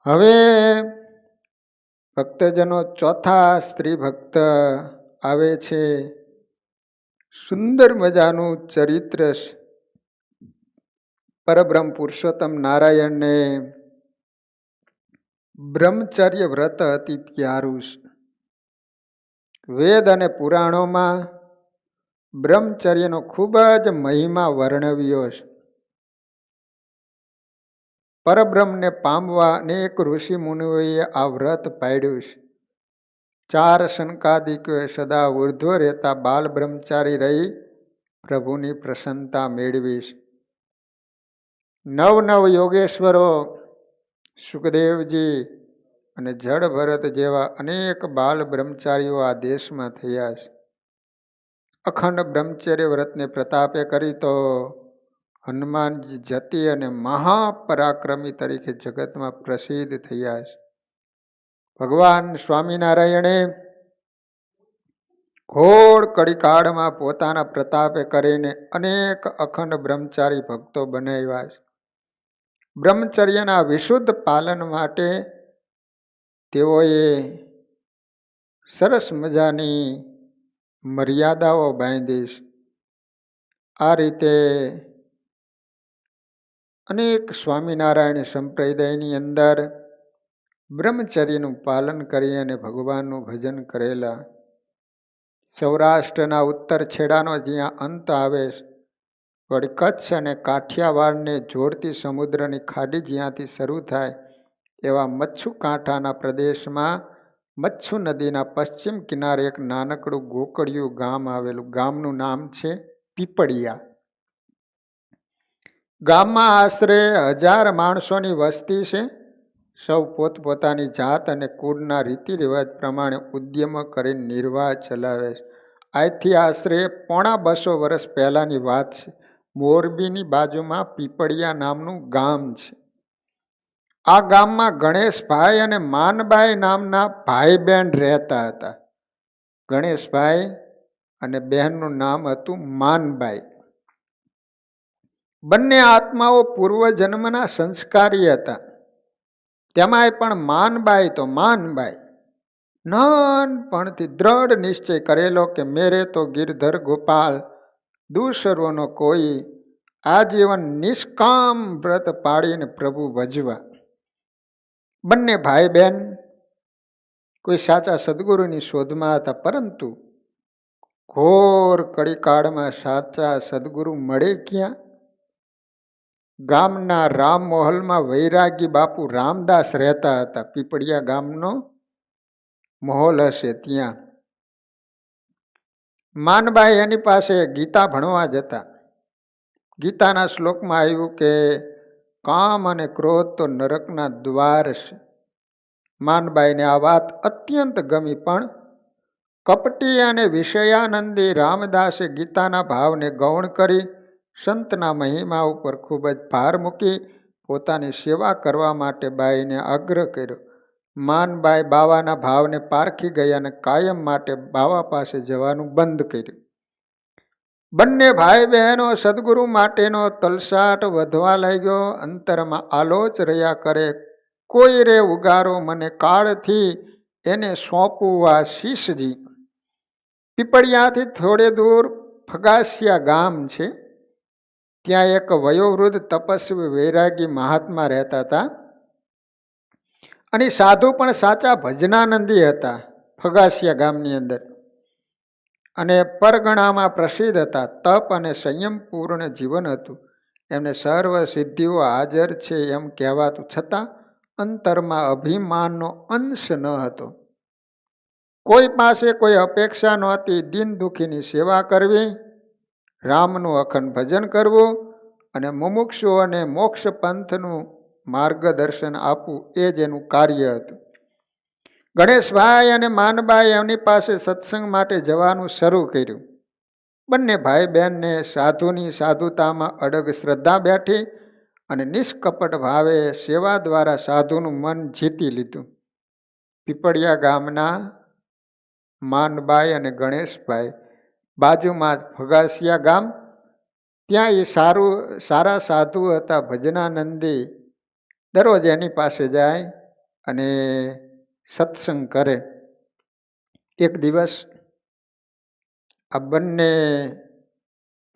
હવે ભક્તજનો ચોથા સ્ત્રી ભક્ત આવે છે. સુંદર મજાનું ચરિત્ર પરબ્રહ્મ પુરુષોત્તમ નારાયણને બ્રહ્મચર્ય વ્રત અતિ પ્યારું છે. વેદ અને પુરાણોમાં બ્રહ્મચર્યનો ખૂબ જ મહિમા વર્ણવ્યો છે. પરબ્રહ્મને પામવા અનેક ઋષિ મુનિઓએ આ વ્રત પાડ્યું છે. 4 શનકાદિકોએ સદા ઉર્ધ્વ રહેતા બાલ બ્રહ્મચારી રહી પ્રભુની પ્રસન્નતા મેળવી છે. 9 યોગેશ્વરો સુખદેવજી અને જડ ભરત જેવા અનેક બાલ બ્રહ્મચારીઓ આ દેશમાં થયા છે. અખંડ બ્રહ્મચર્ય વ્રતને પ્રતાપે કરી તો હનુમાનજી જતી અને મહાપરાક્રમી તરીકે જગતમાં પ્રસિદ્ધ થયા છે. ભગવાન સ્વામિનારાયણે ઘોર કળીકાળમાં પોતાના પ્રતાપે કરીને અનેક અખંડ બ્રહ્મચારી ભક્તો બનાવ્યા છે. બ્રહ્મચર્યના વિશુદ્ધ પાલન માટે તેઓએ સરસ મજાની મર્યાદાઓ બાંધી છે. આ રીતે અનેક સ્વામિનારાયણ સંપ્રદાયની અંદર બ્રહ્મચર્યનું પાલન કરી અને ભગવાનનું ભજન કરેલા. સૌરાષ્ટ્રના ઉત્તર છેડાનો જ્યાં અંત આવે વળી કચ્છ અને કાઠિયાવાડને જોડતી સમુદ્રની ખાડી જ્યાંથી શરૂ થાય એવા મચ્છુ કાંઠાના પ્રદેશમાં મચ્છુ નદીના પશ્ચિમ કિનારે એક નાનકડું ગોકળિયું ગામ આવેલું. ગામનું નામ છે પીપળિયા. ગામમાં આશરે 1000 માણસોની વસ્તી છે. સૌ પોતપોતાની જાત અને કુળના રીતિ રિવાજ પ્રમાણે ઉદ્યમ કરીને નિર્વાહ ચલાવે છે. આજથી આશરે 250 વર્ષ પહેલાંની વાત છે. મોરબીની બાજુમાં પીપળિયા નામનું ગામ છે. આ ગામમાં ગણેશભાઈ અને માનબાઈ નામના ભાઈ બહેન રહેતા હતા. ગણેશભાઈ અને બહેનનું નામ હતું માનબાઈ. બંને આત્માઓ પૂર્વજન્મના સંસ્કારી હતા. તેમાંય પણ માનબાઈ તો માનબાઈ નાનપણથી દ્રઢ નિશ્ચય કરેલો કે મેરે તો ગિરધર ગોપાલ દૂસરોનો કોઈ આજીવન નિષ્કામ વ્રત પાડીને પ્રભુ ભજવા. બંને ભાઈ બહેન કોઈ સાચા સદગુરુની શોધમાં હતા, પરંતુ ઘોર કળીકાળમાં સાચા સદગુરુ મળે ક્યાં? ગામના રામ મહોલમાં વૈરાગી બાપુ રામદાસ રહેતા હતા. પીપળિયા ગામનો મહોલ હશે ત્યાં. માનબાઈ એની પાસે ગીતા ભણવા જતા. ગીતાના શ્લોકમાં આવ્યું કે કામ અને ક્રોધ તો નરકના દ્વાર છે. માનબાઈને આ વાત અત્યંત ગમી, પણ કપટી અને વિષયાનંદી રામદાસે ગીતાના ભાવને ગૌણ કરી સંતના મહિમા ઉપર ખૂબ જ ભાર મૂકી પોતાની સેવા કરવા માટે બાઈને આગ્રહ કર્યો. માનબાઈ બાવાના ભાવને પારખી ગયા અને કાયમ માટે બાવા પાસે જવાનું બંધ કર્યું. બંને ભાઈ બહેનો સદગુરુ માટેનો તલસાટ વધવા લાગ્યો. અંતરમાં આલોચ રહ્યા કરે, કોઈ રે ઉગારો મને કાળથી એને સોંપવા શીશજી. પીપળિયાથી થોડે દૂર ફગાસિયા ગામ છે. ત્યાં એક વયોવૃદ્ધ તપસ્વી વૈરાગી મહાત્મા રહેતા હતા અને સાધુ પણ સાચા ભજનાનંદી હતા. ફગાસિયા ગામની અંદર અને પરગણામાં પ્રસિદ્ધ હતા. તપ અને સંયમપૂર્ણ જીવન હતું. એમને સર્વ સિદ્ધિઓ હાજર છે એમ કહેવાતું છતાં અંતરમાં અભિમાનનો અંશ ન હતો. કોઈ પાસે કોઈ અપેક્ષા નહોતી. દિન દુઃખીની સેવા કરવી, રામનું અખંડ ભજન કરવું અને મુમુક્ષુઓને મોક્ષ પંથનું માર્ગદર્શન આપવું એ જ એનું કાર્ય હતું. ગણેશભાઈ અને માનબાઈ એમની પાસે સત્સંગ માટે જવાનું શરૂ કર્યું. બંને ભાઈ બહેનને સાધુની સાધુતામાં અડગ શ્રદ્ધા બેઠી અને નિષ્કપટ ભાવે સેવા દ્વારા સાધુનું મન જીતી લીધું. પીપળિયા ગામના માનબાઈ અને ગણેશભાઈ બાજુમાં ફગાસિયા ગામ, ત્યાં એ સારા સાધુ હતા ભજનાનંદી. દરરોજ એની પાસે જાય અને સત્સંગ કરે. એક દિવસ આ બંને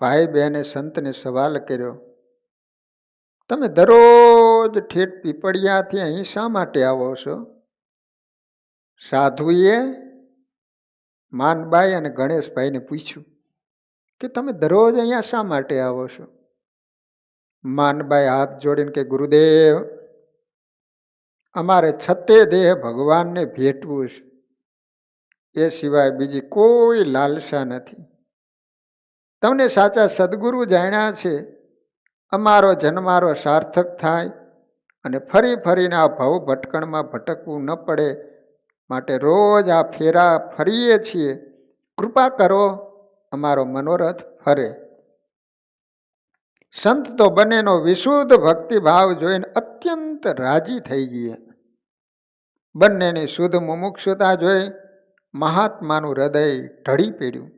ભાઈ બહેને સંતને સવાલ કર્યો, તમે દરરોજ ઠેઠ પીપળિયાથી અહીં શા માટે આવો છો? સાધુએ માનબાઈ અને ગણેશભાઈને પૂછ્યું કે તમે દરરોજ અહીંયા શા માટે આવો છો? માનબાઈ હાથ જોડીને કે ગુરુદેવ, અમારે છતે દેહ ભગવાનને ભેટવું છે, એ સિવાય બીજી કોઈ લાલસા નથી. તમને સાચા સદગુરુ જાણ્યા છે. અમારો જન્મારો સાર્થક થાય અને ફરી ફરીને આ ભવ ભટકણમાં ભટકવું ન પડે માટે રોજ આ ફેરા ફરીએ છીએ. કૃપા કરો, અમારો મનોરથ ફરે. સંત તો બંનેનો વિશુદ્ધ ભક્તિભાવ જોઈને અત્યંત રાજી થઈ ગયા. બંનેની શુદ્ધ મુમુક્ષુતા જોઈ મહાત્માનું હૃદય ઢળી પડ્યું.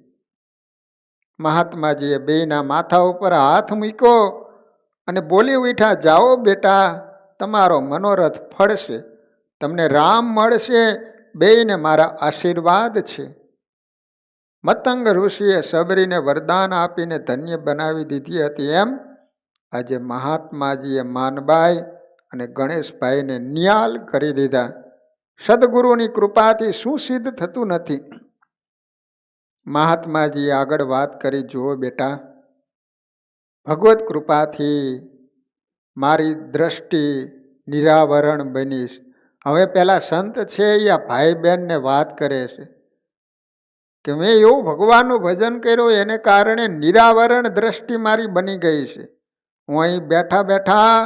મહાત્માજીએ બેયના માથા ઉપર હાથ મૂક્યો અને બોલી ઉઠ્યા, જાઓ બેટા, તમારો મનોરથ ફળશે, તમને રામ મળશે, બેયને મારા આશીર્વાદ છે. મતંગ ઋષિએ સબરીને વરદાન આપીને ધન્ય બનાવી દીધી હતી એમ આજે મહાત્માજીએ માનબાઈ અને ગણેશભાઈને નિયાલ કરી દીધા. સદગુરુની કૃપાથી શું સિદ્ધ થતું નથી? મહાત્માજીએ આગળ વાત કરી, જુઓ બેટા, ભગવત કૃપાથી મારી દ્રષ્ટિ નિરાવરણ બનીશ. હવે પેલા સંત છે એ આ ભાઈ બહેનને વાત કરે છે કે મેં એવું ભગવાનનું ભજન કર્યું એને કારણે નિરાવરણ દ્રષ્ટિ મારી બની ગઈ છે. હું અહીં બેઠા બેઠા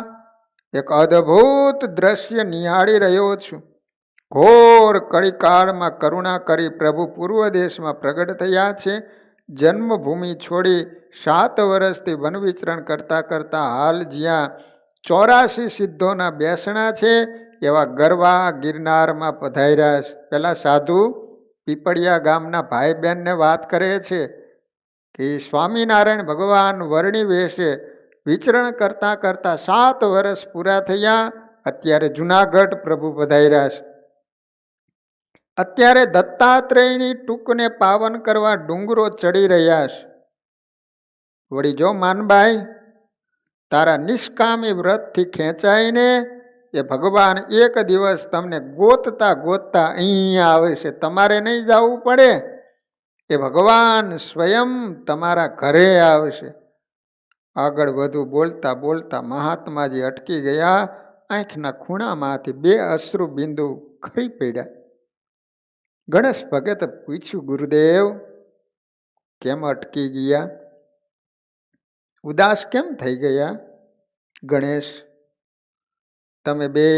એક અદ્ભુત દ્રશ્ય નિહાળી રહ્યો છું. ઘોર કળીકાળમાં કરુણા કરી પ્રભુ પૂર્વ દેશમાં પ્રગટ થયા છે. જન્મભૂમિ છોડી 7 વર્ષથી વન વિચરણ કરતા કરતા હાલ જ્યાં 84 સિદ્ધોના બેસણા છે એવા ગરવા ગિરનારમાં પધાર્યા છે. પેલા સાધુ પીપળિયા ગામના ભાઈ બહેનને વાત કરે છે કે સ્વામિનારાયણ ભગવાન વર્ણિ વેશે વિચરણ કરતા કરતા 7 વર્ષ પૂરા થયા. અત્યારે જુનાગઢ પ્રભુ પધાર્યા છે. અત્યારે દત્તાત્રેયની ટૂંકને પાવન કરવા ડુંગરો ચડી રહ્યા છે. વળી જો માનબાઈ, તારા નિષ્કામી વ્રતથી ખેંચાઈને એ ભગવાન એક દિવસ તમને ગોતતા ગોતતા અહીંયા આવે છે. તમારે નહીં જવું પડે, એ ભગવાન સ્વયં તમારા ઘરે આવશે. આગળ વધુ બોલતા બોલતા મહાત્માજી અટકી ગયા. આંખના ખૂણામાંથી 2 અશ્રુ બિંદુ ખરી પડ્યા. ગણેશ ભગતે પૂછ્યું, ગુરુદેવ, કેમ અટકી ગયા? ઉદાસ કેમ થઈ ગયા? ગણેશ, તમે બે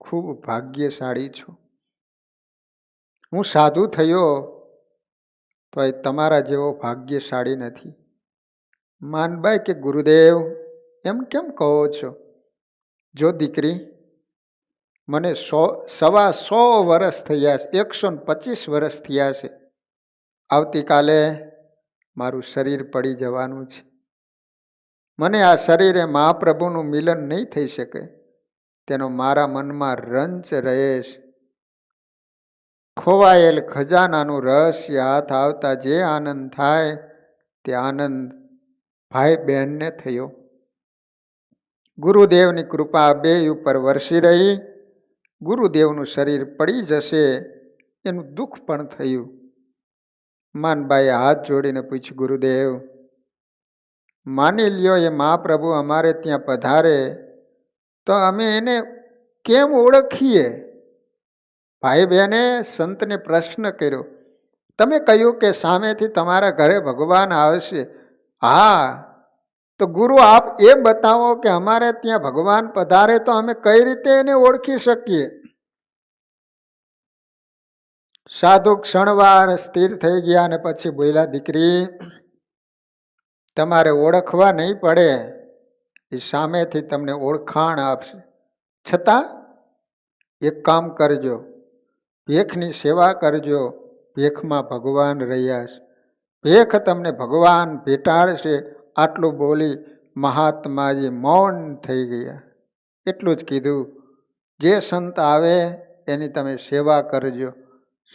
ખૂબ ભાગ્યશાળી છો. હું સાધુ થયો તો એ તમારા જેવો ભાગ્યશાળી નથી. માનબાઈ કે ગુરુદેવ, એમ કેમ કહો છો? જો દીકરી, મને 125 વર્ષ થયા છે, 125 વર્ષ થયા છે. આવતીકાલે મારું શરીર પડી જવાનું છે. મને આ શરીરે મહાપ્રભુનું મિલન નહીં થઈ શકે તેનો મારા મનમાં રંચ રહે છે. ખોવાયેલ ખજાનાનું રહસ્ય હાથ આવતા જે આનંદ થાય તે આનંદ ભાઈ બહેનને થયો. ગુરુદેવની કૃપા બેય ઉપર વરસી રહી. ગુરુદેવનું શરીર પડી જશે એનું દુઃખ પણ થયું. માનબાઈએ હાથ જોડીને પૂછ્યું, ગુરુદેવ, માની લ્યો એ મહાપ્રભુ અમારે ત્યાં પધારે તો અમે એને કેમ ઓળખીએ? ભાઈ બહેને સંતને પ્રશ્ન કર્યો. તમે કહ્યું કે સામેથી તમારા ઘરે ભગવાન આવશે. હા, તો ગુરુ આપ એ બતાવો કે અમારે ત્યાં ભગવાન પધારે તો અમે કઈ રીતે એને ઓળખી શકીએ? સાધુ ક્ષણવાર સ્થિર થઈ ગયા અને પછી બોલ્યા, દીકરી, તમારે ઓળખવા નહીં પડે, એ સામેથી તમને ઓળખાણ આપશે. છતાં એક કામ કરજો, ભેખની સેવા કરજો. ભેખમાં ભગવાન રહ્યા છે, ભેખ તમને ભગવાન ભેટાડશે. આટલું બોલી મહાત્માજી મૌન થઈ ગયા. એટલું જ કીધું, જે સંત આવે એની તમે સેવા કરજો,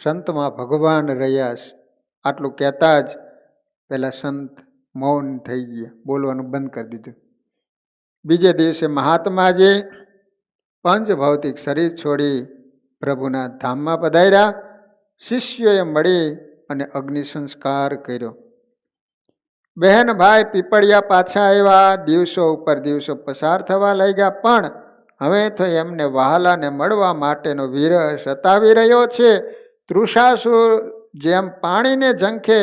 સંતમાં ભગવાન રહ્યા છે. આટલું કહેતા જ પેલા સંત મૌન થઈ ગયા, બોલવાનું બંધ કરી દીધું. બીજે દિવસે મહાત્માજી પંચ ભૌતિક શરીર છોડી પ્રભુના ધામમાં પધાર્યા. શિષ્યોએ મળી અને અગ્નિ સંસ્કાર કર્યો. બહેન ભાઈ પીપળિયા પાછા આવ્યા. દિવસો ઉપર દિવસો પસાર થવા લાગ્યા, પણ હવે તો એમને વહાલાને મળવા માટેનો વિરહ સતાવી રહ્યો છે. તૃષાસુર જેમ પાણીને ઝંખે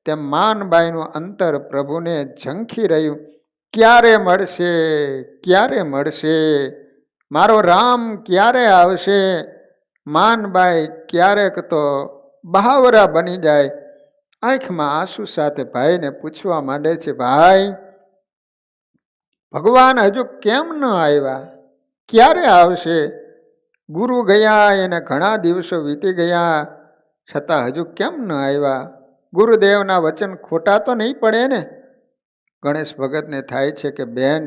તેમ માનબાઈનું અંતર પ્રભુને ઝંખી રહ્યું. ક્યારે મળશે, ક્યારે મળશે, મારો રામ ક્યારે આવશે? માનબાઈ ક્યારેક તો બહાવરા બની જાય. આંખમાં આંસુ સાથે ભાઈને પૂછવા માંડે છે, ભાઈ, ભગવાન હજુ કેમ ન આવ્યા? ક્યારે આવશે? ગુરુ ગયા એને ઘણા દિવસો વીતી ગયા, છતાં હજુ કેમ ન આવ્યા? ગુરુદેવના વચન ખોટા તો નહીં પડે ને? ગણેશ ભગતને થાય છે કે બેન,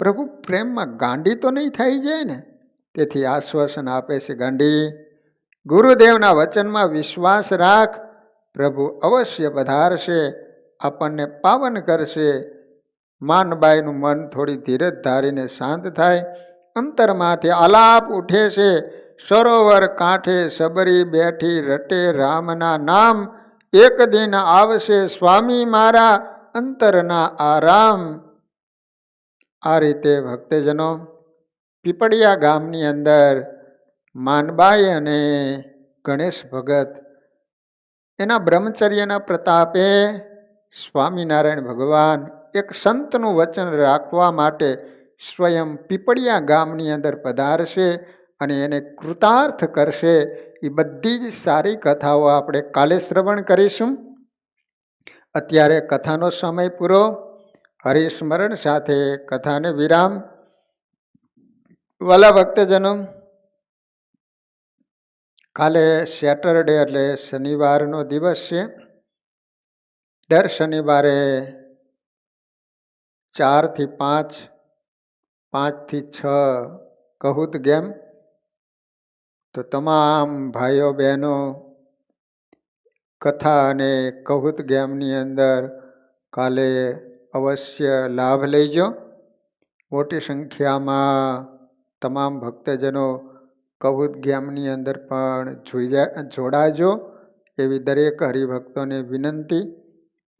પ્રભુ પ્રેમમાં ગાંડી તો નહીં થઈ જાય ને? તેથી આશ્વાસન આપે છે, ગાંડી, ગુરુદેવના વચનમાં વિશ્વાસ રાખ. પ્રભુ અવશ્ય પધારશે, આપણને પાવન કરશે. માનબાઈનું મન થોડી ધીરજ ધારીને શાંત થાય. અંતરમાંથી આલાપ ઉઠે છે. સરોવર કાંઠે સબરી બેઠી રટે રામના નામ. એક દિન આવશે સ્વામી મારા અંતરના આરામ. આ રીતે ભક્તજનો પીપળિયા ગામની અંદર માનબાઈ અને ગણેશ ભગત એના બ્રહ્મચર્યના પ્રતાપે સ્વામિનારાયણ ભગવાન એક સંતનું વચન રાખવા માટે સ્વયં પીપળિયા ગામની અંદર પધારશે અને એને કૃતાર્થ કરશે. એ બધી જ સારી કથાઓ આપણે કાલે શ્રવણ કરીશું. અત્યારે કથાનો સમય પૂરો. હરિસ્મરણ સાથે કથાને વિરામ. વાલા ભક્તજનો, કાલે સેટરડે એટલે શનિવારનો દિવસ છે. દર શનિવારે 4 થી 5, 5 થી 6 કહુત ગેમ. તો તમામ ભાઈઓ બહેનો કથા અને કહુત ગેમની અંદર કાલે અવશ્ય લાભ લેજો. મોટી સંખ્યામાં તમામ ભક્તજનો કહુત ગેમની અંદર પણ જોડાજો એવી દરેક હરિભક્તોને વિનંતી.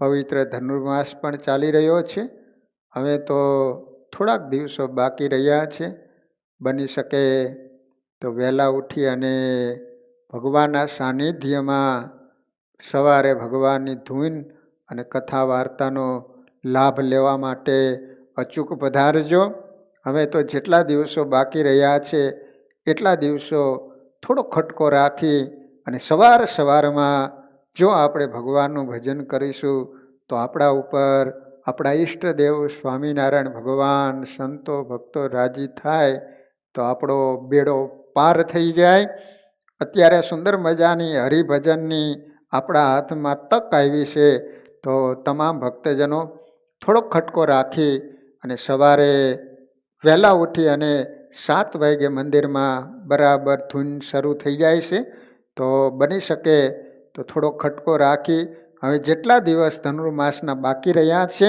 પવિત્ર ધનુર્માસ પણ ચાલી રહ્યો છે. હવે તો થોડાક દિવસો બાકી રહ્યા છે. બની શકે તો વહેલા ઉઠી અને ભગવાનના સાનિધ્યમાં સવારે ભગવાનની ધૂન અને કથા વાર્તાનો લાભ લેવા માટે અચૂક પધારજો. હવે તો જેટલા દિવસો બાકી રહ્યા છે એટલા દિવસો થોડો ખટકો રાખી અને સવારમાં જો આપણે ભગવાનનું ભજન કરીશું તો આપણા ઉપર આપણા ઈષ્ટદેવ સ્વામિનારાયણ ભગવાન, સંતો, ભક્તો રાજી થાય તો આપણો બેડો પાર થઈ જાય. અત્યારે સુંદર મજાની હરિભજનની આપણા હાથમાં તક આવી છે. તો તમામ ભક્તજનો થોડો ખટકો રાખી અને સવારે વહેલા ઉઠી અને 7 વાગે મંદિરમાં બરાબર ધૂન શરૂ થઈ જાય છે. તો બની શકે તો થોડો ખટકો રાખી હવે જેટલા દિવસ ધનુર્માસના બાકી રહ્યા છે